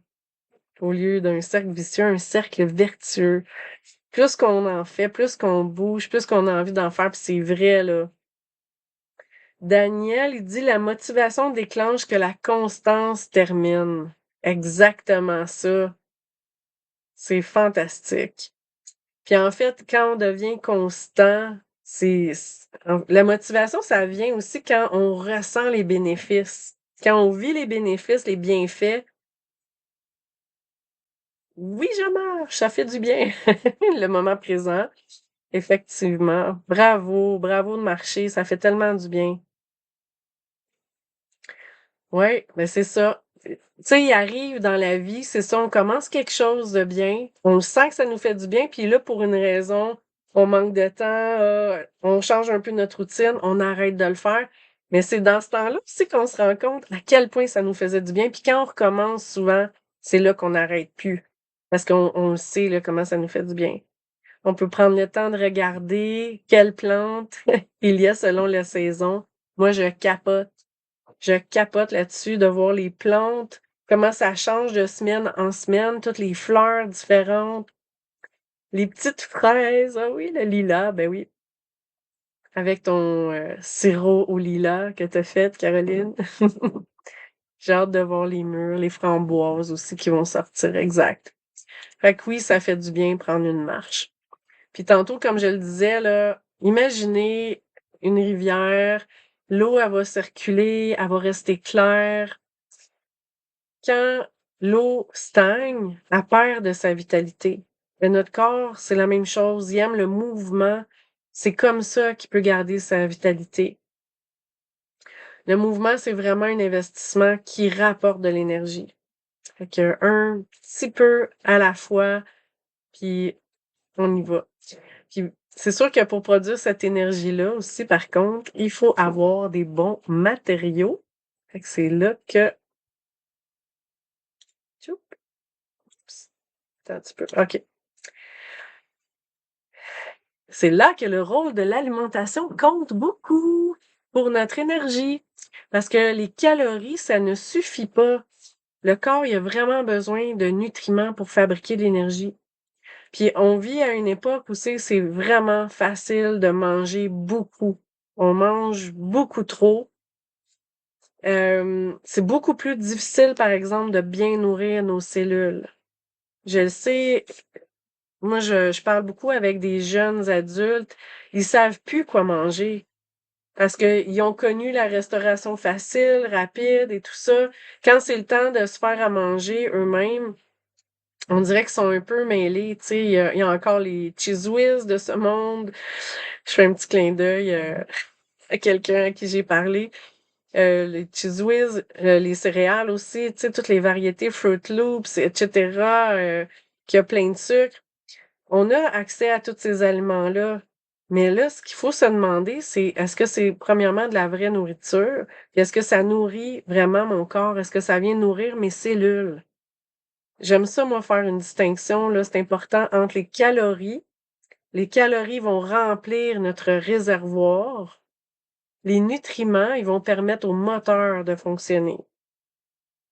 Au lieu d'un cercle vicieux, un cercle vertueux. Plus qu'on en fait, plus qu'on bouge, plus qu'on a envie d'en faire, puis c'est vrai, là. Daniel, il dit la motivation déclenche que la constance termine. Exactement ça. C'est fantastique. Puis en fait, quand on devient constant, la motivation, ça vient aussi quand on ressent les bénéfices. Quand on vit les bénéfices, les bienfaits, oui, je marche, ça fait du bien. Le moment présent, effectivement. Bravo, bravo de marcher, ça fait tellement du bien. Ouais, mais c'est ça. Tu sais, il arrive dans la vie, c'est ça, on commence quelque chose de bien, on sent que ça nous fait du bien, puis là, pour une raison, on manque de temps, on change un peu notre routine, on arrête de le faire. Mais c'est dans ce temps-là aussi qu'on se rend compte à quel point ça nous faisait du bien. Puis quand on recommence souvent, c'est là qu'on n'arrête plus. Parce qu'on le sait, là, comment ça nous fait du bien. On peut prendre le temps de regarder quelles plantes il y a selon la saison. Moi, je capote. Je capote là-dessus de voir les plantes, comment ça change de semaine en semaine, toutes les fleurs différentes, les petites fraises. Ah oui, le lilas, ben oui. Avec ton sirop au lilas que t'as fait, Caroline. J'ai hâte de voir les mûres, les framboises aussi qui vont sortir, exact. Fait que oui, ça fait du bien prendre une marche. Puis tantôt, comme je le disais, là, imaginez une rivière, l'eau, elle va circuler, elle va rester claire. Quand l'eau stagne, elle perd de sa vitalité. Mais notre corps, c'est la même chose. Il aime le mouvement. C'est comme ça qu'il peut garder sa vitalité. Le mouvement, c'est vraiment un investissement qui rapporte de l'énergie. Fait que un petit peu à la fois, puis on y va. Puis c'est sûr que pour produire cette énergie-là aussi, par contre, il faut avoir des bons matériaux. Fait que c'est là que... Tchoup! Attends un petit peu. OK. C'est là que le rôle de l'alimentation compte beaucoup pour notre énergie. Parce que les calories, ça ne suffit pas. Le corps, il a vraiment besoin de nutriments pour fabriquer de l'énergie. Puis on vit à une époque où c'est vraiment facile de manger beaucoup. On mange beaucoup trop. C'est beaucoup plus difficile, par exemple, de bien nourrir nos cellules. Je le sais, moi, je parle beaucoup avec des jeunes adultes. Ils savent plus quoi manger parce qu'ils ont connu la restauration facile, rapide et tout ça. Quand c'est le temps de se faire à manger eux-mêmes, on dirait qu'ils sont un peu mêlés. Tu sais, il y a encore les Cheez Whiz de ce monde. Je fais un petit clin d'œil à quelqu'un à qui j'ai parlé. Les Cheez Whiz, les céréales aussi, tu sais, toutes les variétés Fruit Loops, etc., qui a plein de sucre. On a accès à tous ces aliments-là. Mais là, ce qu'il faut se demander, c'est est-ce que c'est premièrement de la vraie nourriture? Puis est-ce que ça nourrit vraiment mon corps? Est-ce que ça vient nourrir mes cellules? J'aime ça, moi, faire une distinction, là, c'est important entre les calories. Les calories vont remplir notre réservoir. Les nutriments, ils vont permettre au moteur de fonctionner.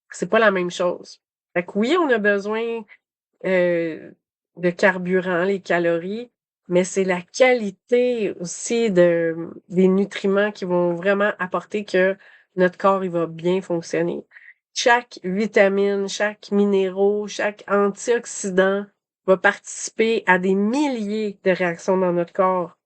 C'est pas la même chose. Fait que oui, on a besoin euh, de carburant, les calories, mais c'est la qualité aussi des nutriments qui vont vraiment apporter que notre corps, il va bien fonctionner. Chaque vitamine, chaque minéraux, chaque antioxydant va participer à des milliers de réactions dans notre corps.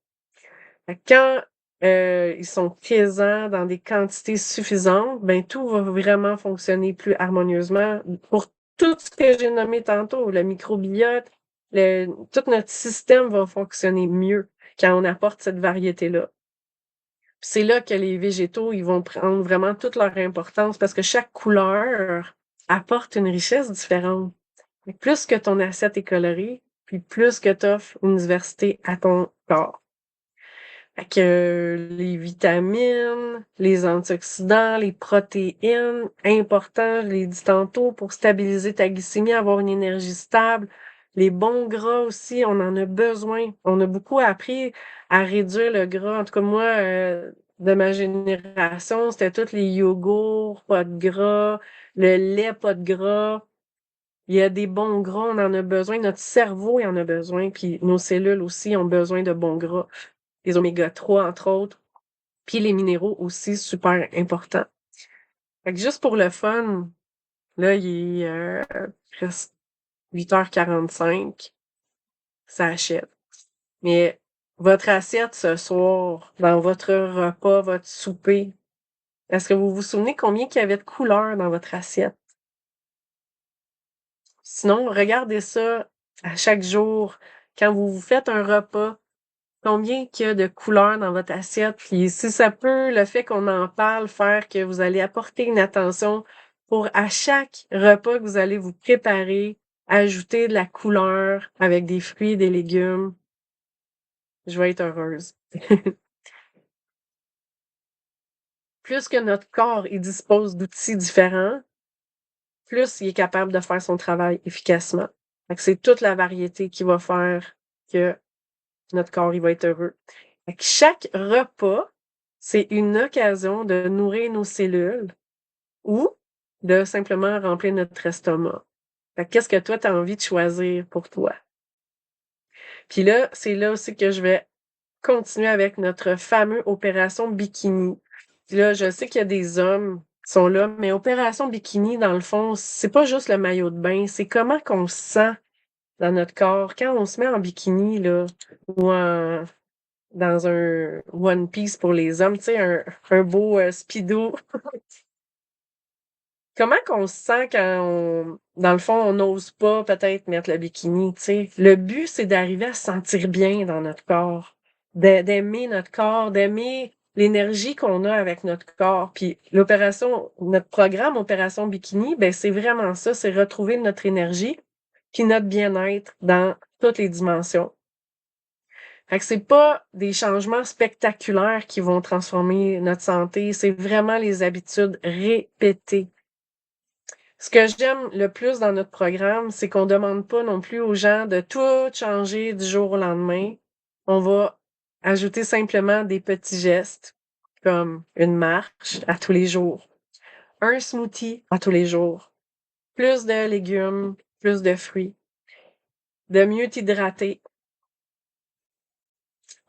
Fait que quand ils sont présents dans des quantités suffisantes, ben tout va vraiment fonctionner plus harmonieusement pour tout ce que j'ai nommé tantôt, le microbiote, tout notre système va fonctionner mieux quand on apporte cette variété-là. Puis c'est là que les végétaux, ils vont prendre vraiment toute leur importance parce que chaque couleur apporte une richesse différente. Fait que plus que ton assiette est colorée, puis plus que tu offres une diversité à ton corps. Fait que les vitamines, les antioxydants, les protéines, important, je l'ai dit tantôt, pour stabiliser ta glycémie, avoir une énergie stable. Les bons gras aussi, on en a besoin. On a beaucoup appris à réduire le gras. En tout cas, moi, de ma génération, c'était tous les yogourts, pas de gras, le lait, pas de gras. Il y a des bons gras, on en a besoin. Notre cerveau, il en a besoin. Puis nos cellules aussi ont besoin de bons gras. Les oméga 3, entre autres. Puis les minéraux aussi, super importants. Fait que juste pour le fun, là, il est presque 8h45. Ça achète. Mais votre assiette ce soir, dans votre repas, votre souper, est-ce que vous vous souvenez combien il y avait de couleurs dans votre assiette? Sinon, regardez ça à chaque jour. Quand vous vous faites un repas, combien qu'il y a de couleurs dans votre assiette, puis si ça peut, le fait qu'on en parle, faire que vous allez apporter une attention pour à chaque repas que vous allez vous préparer, ajouter de la couleur avec des fruits et des légumes. Je vais être heureuse. Plus que notre corps il dispose d'outils différents, plus il est capable de faire son travail efficacement. Fait que c'est toute la variété qui va faire que notre corps il va être heureux. Fait que chaque repas, c'est une occasion de nourrir nos cellules ou de simplement remplir notre estomac. Fait que qu'est-ce que toi, tu as envie de choisir pour toi? Puis là, c'est là aussi que je vais continuer avec notre fameux opération bikini. Puis là, je sais qu'il y a des hommes qui sont là, mais opération bikini, dans le fond, c'est pas juste le maillot de bain, c'est comment qu'on se sent dans notre corps quand on se met en bikini, là, ou dans un One Piece pour les hommes, tu sais, un beau speedo. Comment qu'on se sent quand dans le fond, on n'ose pas peut-être mettre le bikini, tu sais? Le but, c'est d'arriver à se sentir bien dans notre corps, d'aimer notre corps, d'aimer l'énergie qu'on a avec notre corps. Puis notre programme Opération Bikini, ben c'est vraiment ça, c'est retrouver notre énergie puis notre bien-être dans toutes les dimensions. Fait que c'est pas des changements spectaculaires qui vont transformer notre santé, c'est vraiment les habitudes répétées. Ce que j'aime le plus dans notre programme, c'est qu'on demande pas non plus aux gens de tout changer du jour au lendemain. On va ajouter simplement des petits gestes, comme une marche à tous les jours, un smoothie à tous les jours, plus de légumes, plus de fruits, de mieux t'hydrater.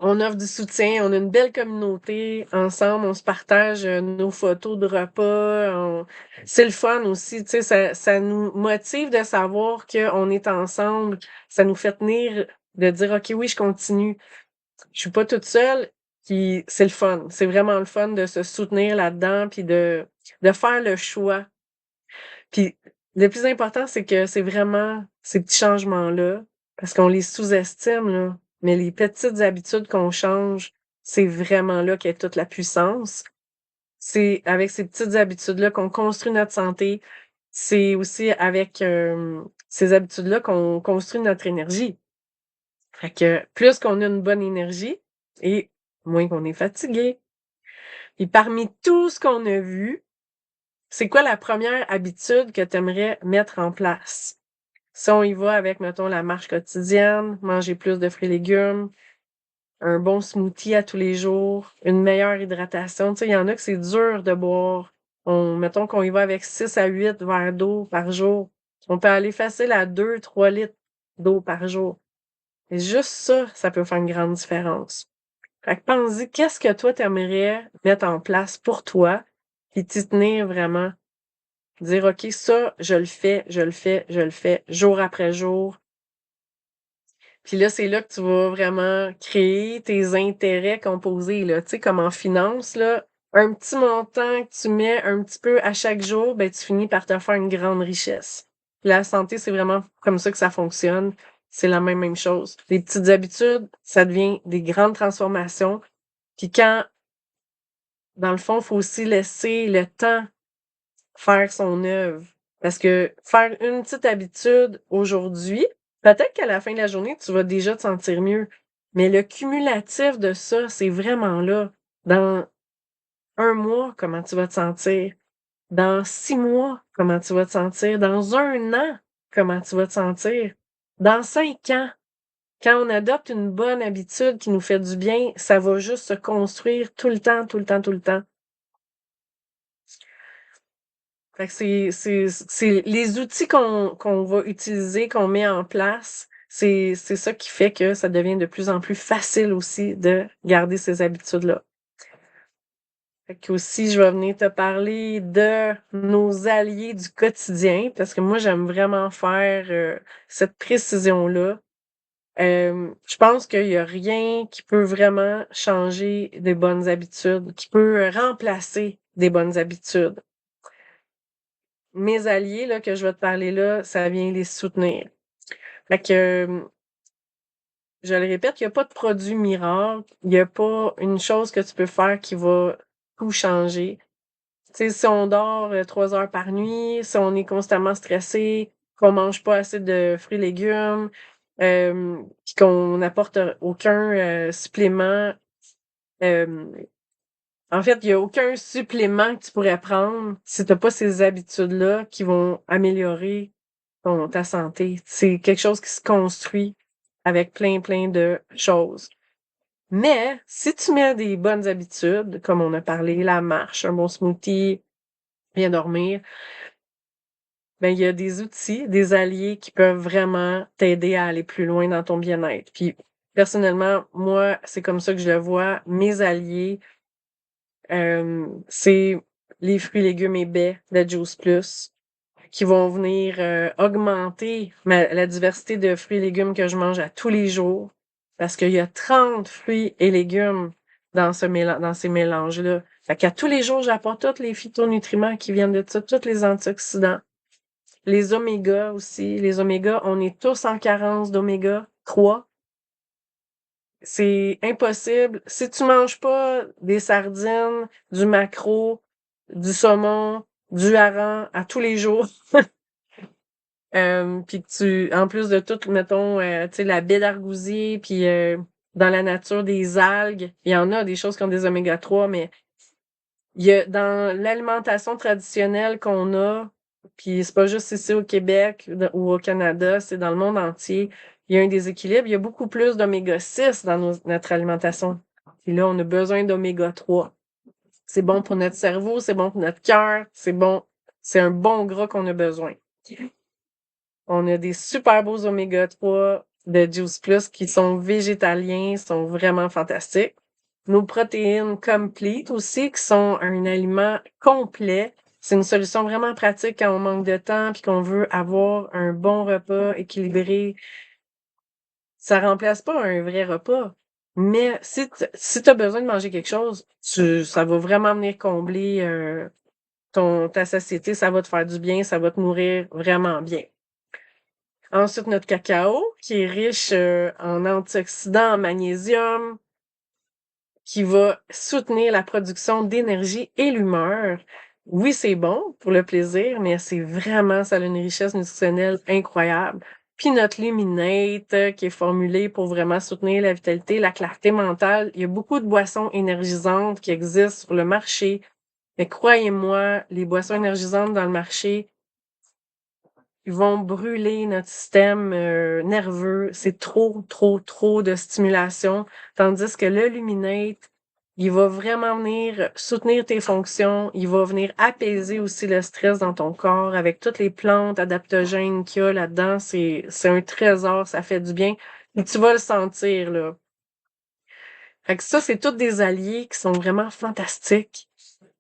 On offre du soutien, on a une belle communauté. Ensemble, on se partage nos photos de repas. C'est le fun aussi, tu sais, ça nous motive de savoir qu'on est ensemble. Ça nous fait tenir, de dire, OK, oui, je continue. Je suis pas toute seule. Puis c'est le fun. C'est vraiment le fun de se soutenir là-dedans, puis de faire le choix. Puis le plus important, c'est que c'est vraiment ces petits changements-là, parce qu'on les sous-estime, là, mais les petites habitudes qu'on change, c'est vraiment là qu'est toute la puissance. C'est avec ces petites habitudes-là qu'on construit notre santé. C'est aussi avec ces habitudes-là qu'on construit notre énergie. Fait que plus qu'on a une bonne énergie et moins qu'on est fatigué. Et parmi tout ce qu'on a vu, c'est quoi la première habitude que tu aimerais mettre en place? Si on y va avec, mettons, la marche quotidienne, manger plus de fruits et légumes, un bon smoothie à tous les jours, une meilleure hydratation. Tu sais, il y en a que c'est dur de boire. Mettons qu'on y va avec 6 à 8 verres d'eau par jour. On peut aller facile à 2, 3 litres d'eau par jour. Et juste ça, ça peut faire une grande différence. Fait que pense-y, qu'est-ce que toi t'aimerais mettre en place pour toi, puis t'y tenir vraiment. Dire, OK, ça, je le fais, je le fais, je le fais, jour après jour. Puis là, c'est là que tu vas vraiment créer tes intérêts composés, là. Tu sais, comme en finance, là, un petit montant que tu mets un petit peu à chaque jour, ben, tu finis par te faire une grande richesse. La santé, c'est vraiment comme ça que ça fonctionne. C'est la même chose. Les petites habitudes, ça devient des grandes transformations. Puis quand, dans le fond, il faut aussi laisser le temps faire son œuvre. Parce que faire une petite habitude aujourd'hui, peut-être qu'à la fin de la journée, tu vas déjà te sentir mieux. Mais le cumulatif de ça, c'est vraiment là. Dans un mois, comment tu vas te sentir? Dans 6 mois, comment tu vas te sentir? Dans un an, comment tu vas te sentir? Dans 5 ans, quand on adopte une bonne habitude qui nous fait du bien, ça va juste se construire tout le temps, tout le temps, tout le temps. Fait que c'est les outils qu'on va utiliser, qu'on met en place, c'est ça qui fait que ça devient de plus en plus facile aussi de garder ces habitudes-là. Fait que aussi, je vais venir te parler de nos alliés du quotidien, parce que moi, j'aime vraiment faire cette précision-là. Je pense qu'il y a rien qui peut vraiment changer des bonnes habitudes, qui peut remplacer des bonnes habitudes. Mes alliés là, que je vais te parler là, ça vient les soutenir. Fait que, je le répète, il y a pas de produit miracle, il y a pas une chose que tu peux faire qui va tout changer. Tu sais, si on dort 3 heures par nuit, si on est constamment stressé, qu'on mange pas assez de fruits et légumes, puis qu'on n'apporte aucun supplément, euh, en fait, il y a aucun supplément que tu pourrais prendre si t'as pas ces habitudes-là qui vont améliorer ta santé. C'est quelque chose qui se construit avec plein de choses. Mais si tu mets des bonnes habitudes, comme on a parlé, la marche, un bon smoothie, bien dormir, ben il y a des outils, des alliés qui peuvent vraiment t'aider à aller plus loin dans ton bien-être. Puis personnellement, moi, c'est comme ça que je le vois. Mes alliés, c'est les fruits, légumes et baies de Juice Plus qui vont venir augmenter la diversité de fruits et légumes que je mange à tous les jours parce qu'il y a 30 fruits et légumes dans ces mélanges-là. Fait qu'à tous les jours, j'apporte tous les phytonutriments qui viennent de ça, tous les antioxydants. Les omégas aussi. Les omégas, on est tous en carence d'oméga 3. c'est impossible. Si tu manges pas des sardines, du maquereau, du saumon, du hareng à tous les jours, puis que en plus de tout, mettons, tu sais, la baie d'argousier, puis dans la nature, des algues, il y en a des choses qui ont des oméga 3, mais il y a dans l'alimentation traditionnelle qu'on a, puis c'est pas juste ici au Québec ou au Canada, c'est dans le monde entier, il y a un déséquilibre. Il y a beaucoup plus d'oméga 6 dans notre alimentation. Puis là, on a besoin d'oméga 3. C'est bon pour notre cerveau, c'est bon pour notre cœur, c'est bon, c'est un bon gras qu'on a besoin. On a des super beaux oméga 3 de Juice Plus qui sont végétaliens, sont vraiment fantastiques. Nos protéines complete aussi, qui sont un aliment complet. C'est une solution vraiment pratique quand on manque de temps puis qu'on veut avoir un bon repas équilibré. Ça remplace pas un vrai repas. Mais si tu as besoin de manger quelque chose, ça va vraiment venir combler ta satiété, ça va te faire du bien, ça va te nourrir vraiment bien. Ensuite, notre cacao, qui est riche en antioxydants, en magnésium, qui va soutenir la production d'énergie et l'humeur. Oui, c'est bon pour le plaisir, mais ça a une richesse nutritionnelle incroyable. Puis notre Luminate, qui est formulé pour vraiment soutenir la vitalité, la clarté mentale. Il y a beaucoup de boissons énergisantes qui existent sur le marché. Mais croyez-moi, les boissons énergisantes dans le marché, ils vont brûler notre système nerveux. C'est trop, trop, trop de stimulation. Tandis que le Luminate, il va vraiment venir soutenir tes fonctions. Il va venir apaiser aussi le stress dans ton corps avec toutes les plantes adaptogènes qu'il y a là-dedans. C'est un trésor, ça fait du bien. Et tu vas le sentir, là. Fait que ça, c'est tous des alliés qui sont vraiment fantastiques.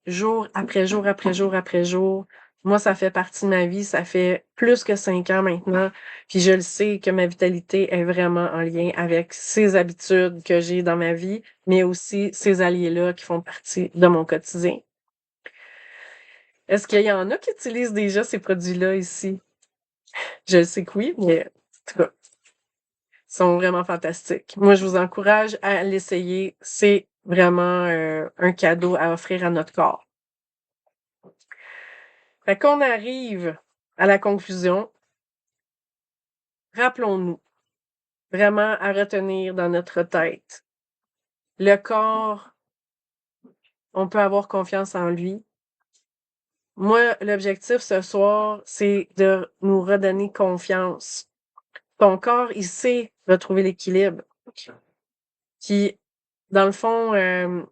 Jour après jour après jour après jour. Moi, ça fait partie de ma vie. Ça fait plus que 5 ans maintenant. Puis je le sais que ma vitalité est vraiment en lien avec ces habitudes que j'ai dans ma vie, mais aussi ces alliés-là qui font partie de mon quotidien. Est-ce qu'il y en a qui utilisent déjà ces produits-là ici? Je le sais que oui, mais en tout cas, ils sont vraiment fantastiques. Moi, je vous encourage à l'essayer. C'est vraiment un cadeau à offrir à notre corps. Fait qu'on arrive à la conclusion. Rappelons-nous vraiment à retenir dans notre tête. Le corps, on peut avoir confiance en lui. Moi, l'objectif ce soir, c'est de nous redonner confiance. Ton corps, il sait retrouver l'équilibre. Puis, dans le fond,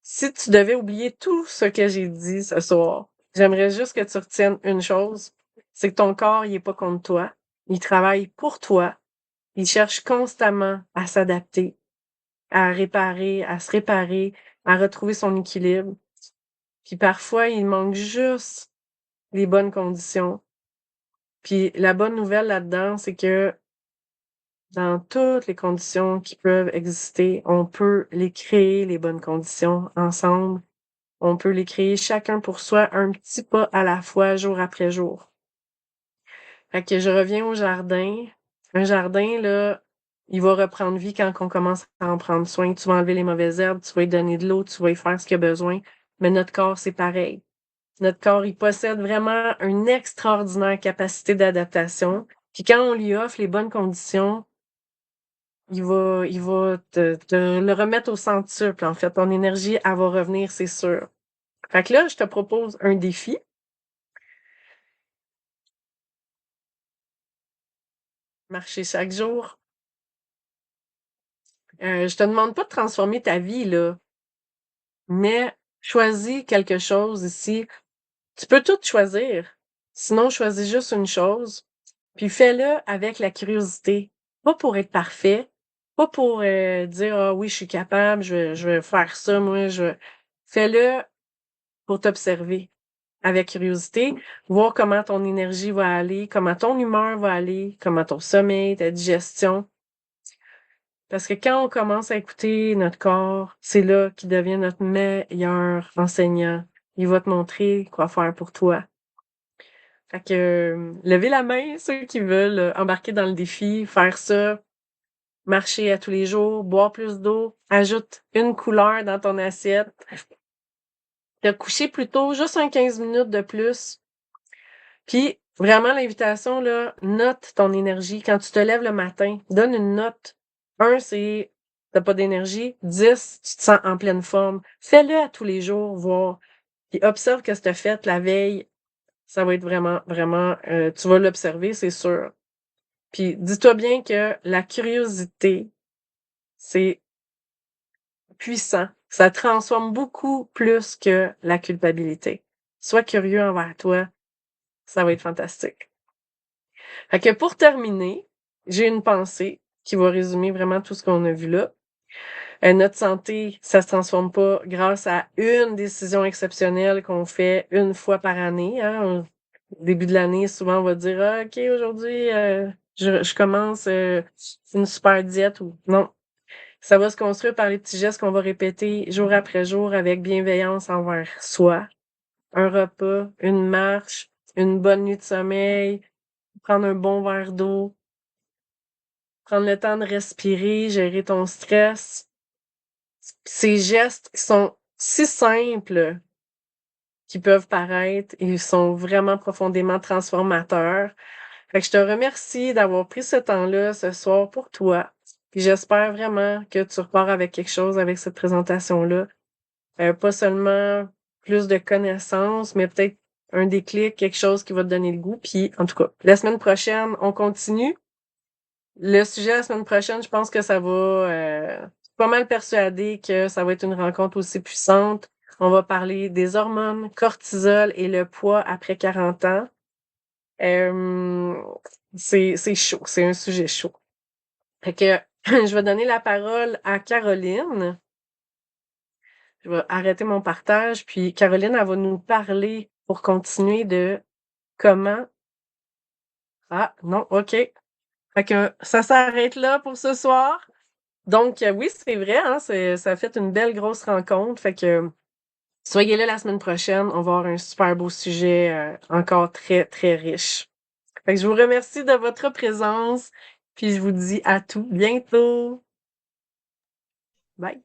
si tu devais oublier tout ce que j'ai dit ce soir, j'aimerais juste que tu retiennes une chose, c'est que ton corps, il est pas contre toi. Il travaille pour toi. Il cherche constamment à s'adapter, à se réparer, à retrouver son équilibre. Puis parfois, il manque juste les bonnes conditions. Puis la bonne nouvelle là-dedans, c'est que dans toutes les conditions qui peuvent exister, on peut les créer, les bonnes conditions, ensemble. On peut les créer chacun pour soi, un petit pas à la fois, jour après jour. Fait que je reviens au jardin. Un jardin, là, il va reprendre vie quand on commence à en prendre soin. Tu vas enlever les mauvaises herbes, tu vas lui donner de l'eau, tu vas y faire ce qu'il a besoin. Mais notre corps, c'est pareil. Notre corps, il possède vraiment une extraordinaire capacité d'adaptation. Puis quand on lui offre les bonnes conditions, il va te le remettre au centuple, en fait. Ton énergie, elle va revenir, c'est sûr. Fait que là, je te propose un défi. Marcher chaque jour. Je te demande pas de transformer ta vie, là, mais choisis quelque chose ici. Tu peux tout choisir. Sinon, choisis juste une chose, puis fais-le avec la curiosité. Pas pour être parfait, pas pour dire ah oui, je suis capable, je vais faire ça, moi, fais-le pour t'observer avec curiosité, voir comment ton énergie va aller, comment ton humeur va aller, comment ton sommeil, ta digestion. Parce que quand on commence à écouter notre corps, c'est là qu'il devient notre meilleur enseignant. Il va te montrer quoi faire pour toi. Fait que levez la main ceux qui veulent embarquer dans le défi, faire ça marcher à tous les jours, boire plus d'eau, ajoute une couleur dans ton assiette, te coucher plus tôt, juste un 15 minutes de plus. Puis, vraiment, l'invitation, là, note ton énergie. Quand tu te lèves le matin, donne une note. 1, c'est t'as pas d'énergie. 10, tu te sens en pleine forme. Fais-le à tous les jours, voir. Puis observe ce que tu as fait la veille. Ça va être vraiment, vraiment, tu vas l'observer, c'est sûr. Puis dis-toi bien que la curiosité, c'est puissant. Ça transforme beaucoup plus que la culpabilité. Sois curieux envers toi, ça va être fantastique. Fait que pour terminer, j'ai une pensée qui va résumer vraiment tout ce qu'on a vu là. Notre santé, ça se transforme pas grâce à une décision exceptionnelle qu'on fait une fois par année. Hein. Au début de l'année, souvent on va dire ah, OK, aujourd'hui, je commence une super diète ou non. Ça va se construire par les petits gestes qu'on va répéter jour après jour avec bienveillance envers soi. Un repas, une marche, une bonne nuit de sommeil, prendre un bon verre d'eau, prendre le temps de respirer, gérer ton stress. Ces gestes qui sont si simples qui peuvent paraître, ils sont vraiment profondément transformateurs. Fait que je te remercie d'avoir pris ce temps-là ce soir pour toi. Puis j'espère vraiment que tu repars avec quelque chose avec cette présentation-là. Pas seulement plus de connaissances, mais peut-être un déclic, quelque chose qui va te donner le goût. Puis en tout cas, la semaine prochaine, on continue. Le sujet la semaine prochaine, je pense que ça va... je suis pas mal persuadée que ça va être une rencontre aussi puissante. On va parler des hormones, cortisol et le poids après 40 ans. C'est chaud, c'est un sujet chaud. Fait que je vais donner la parole à Caroline. Je vais arrêter mon partage, puis Caroline, elle va nous parler pour continuer de comment... Ah, non, OK. Fait que ça s'arrête là pour ce soir. Donc, oui, c'est vrai, hein, ça a fait une belle grosse rencontre. Fait que soyez là la semaine prochaine. On va avoir un super beau sujet encore très, très riche. Fait que je vous remercie de votre présence. Puis je vous dis à tout bientôt. Bye.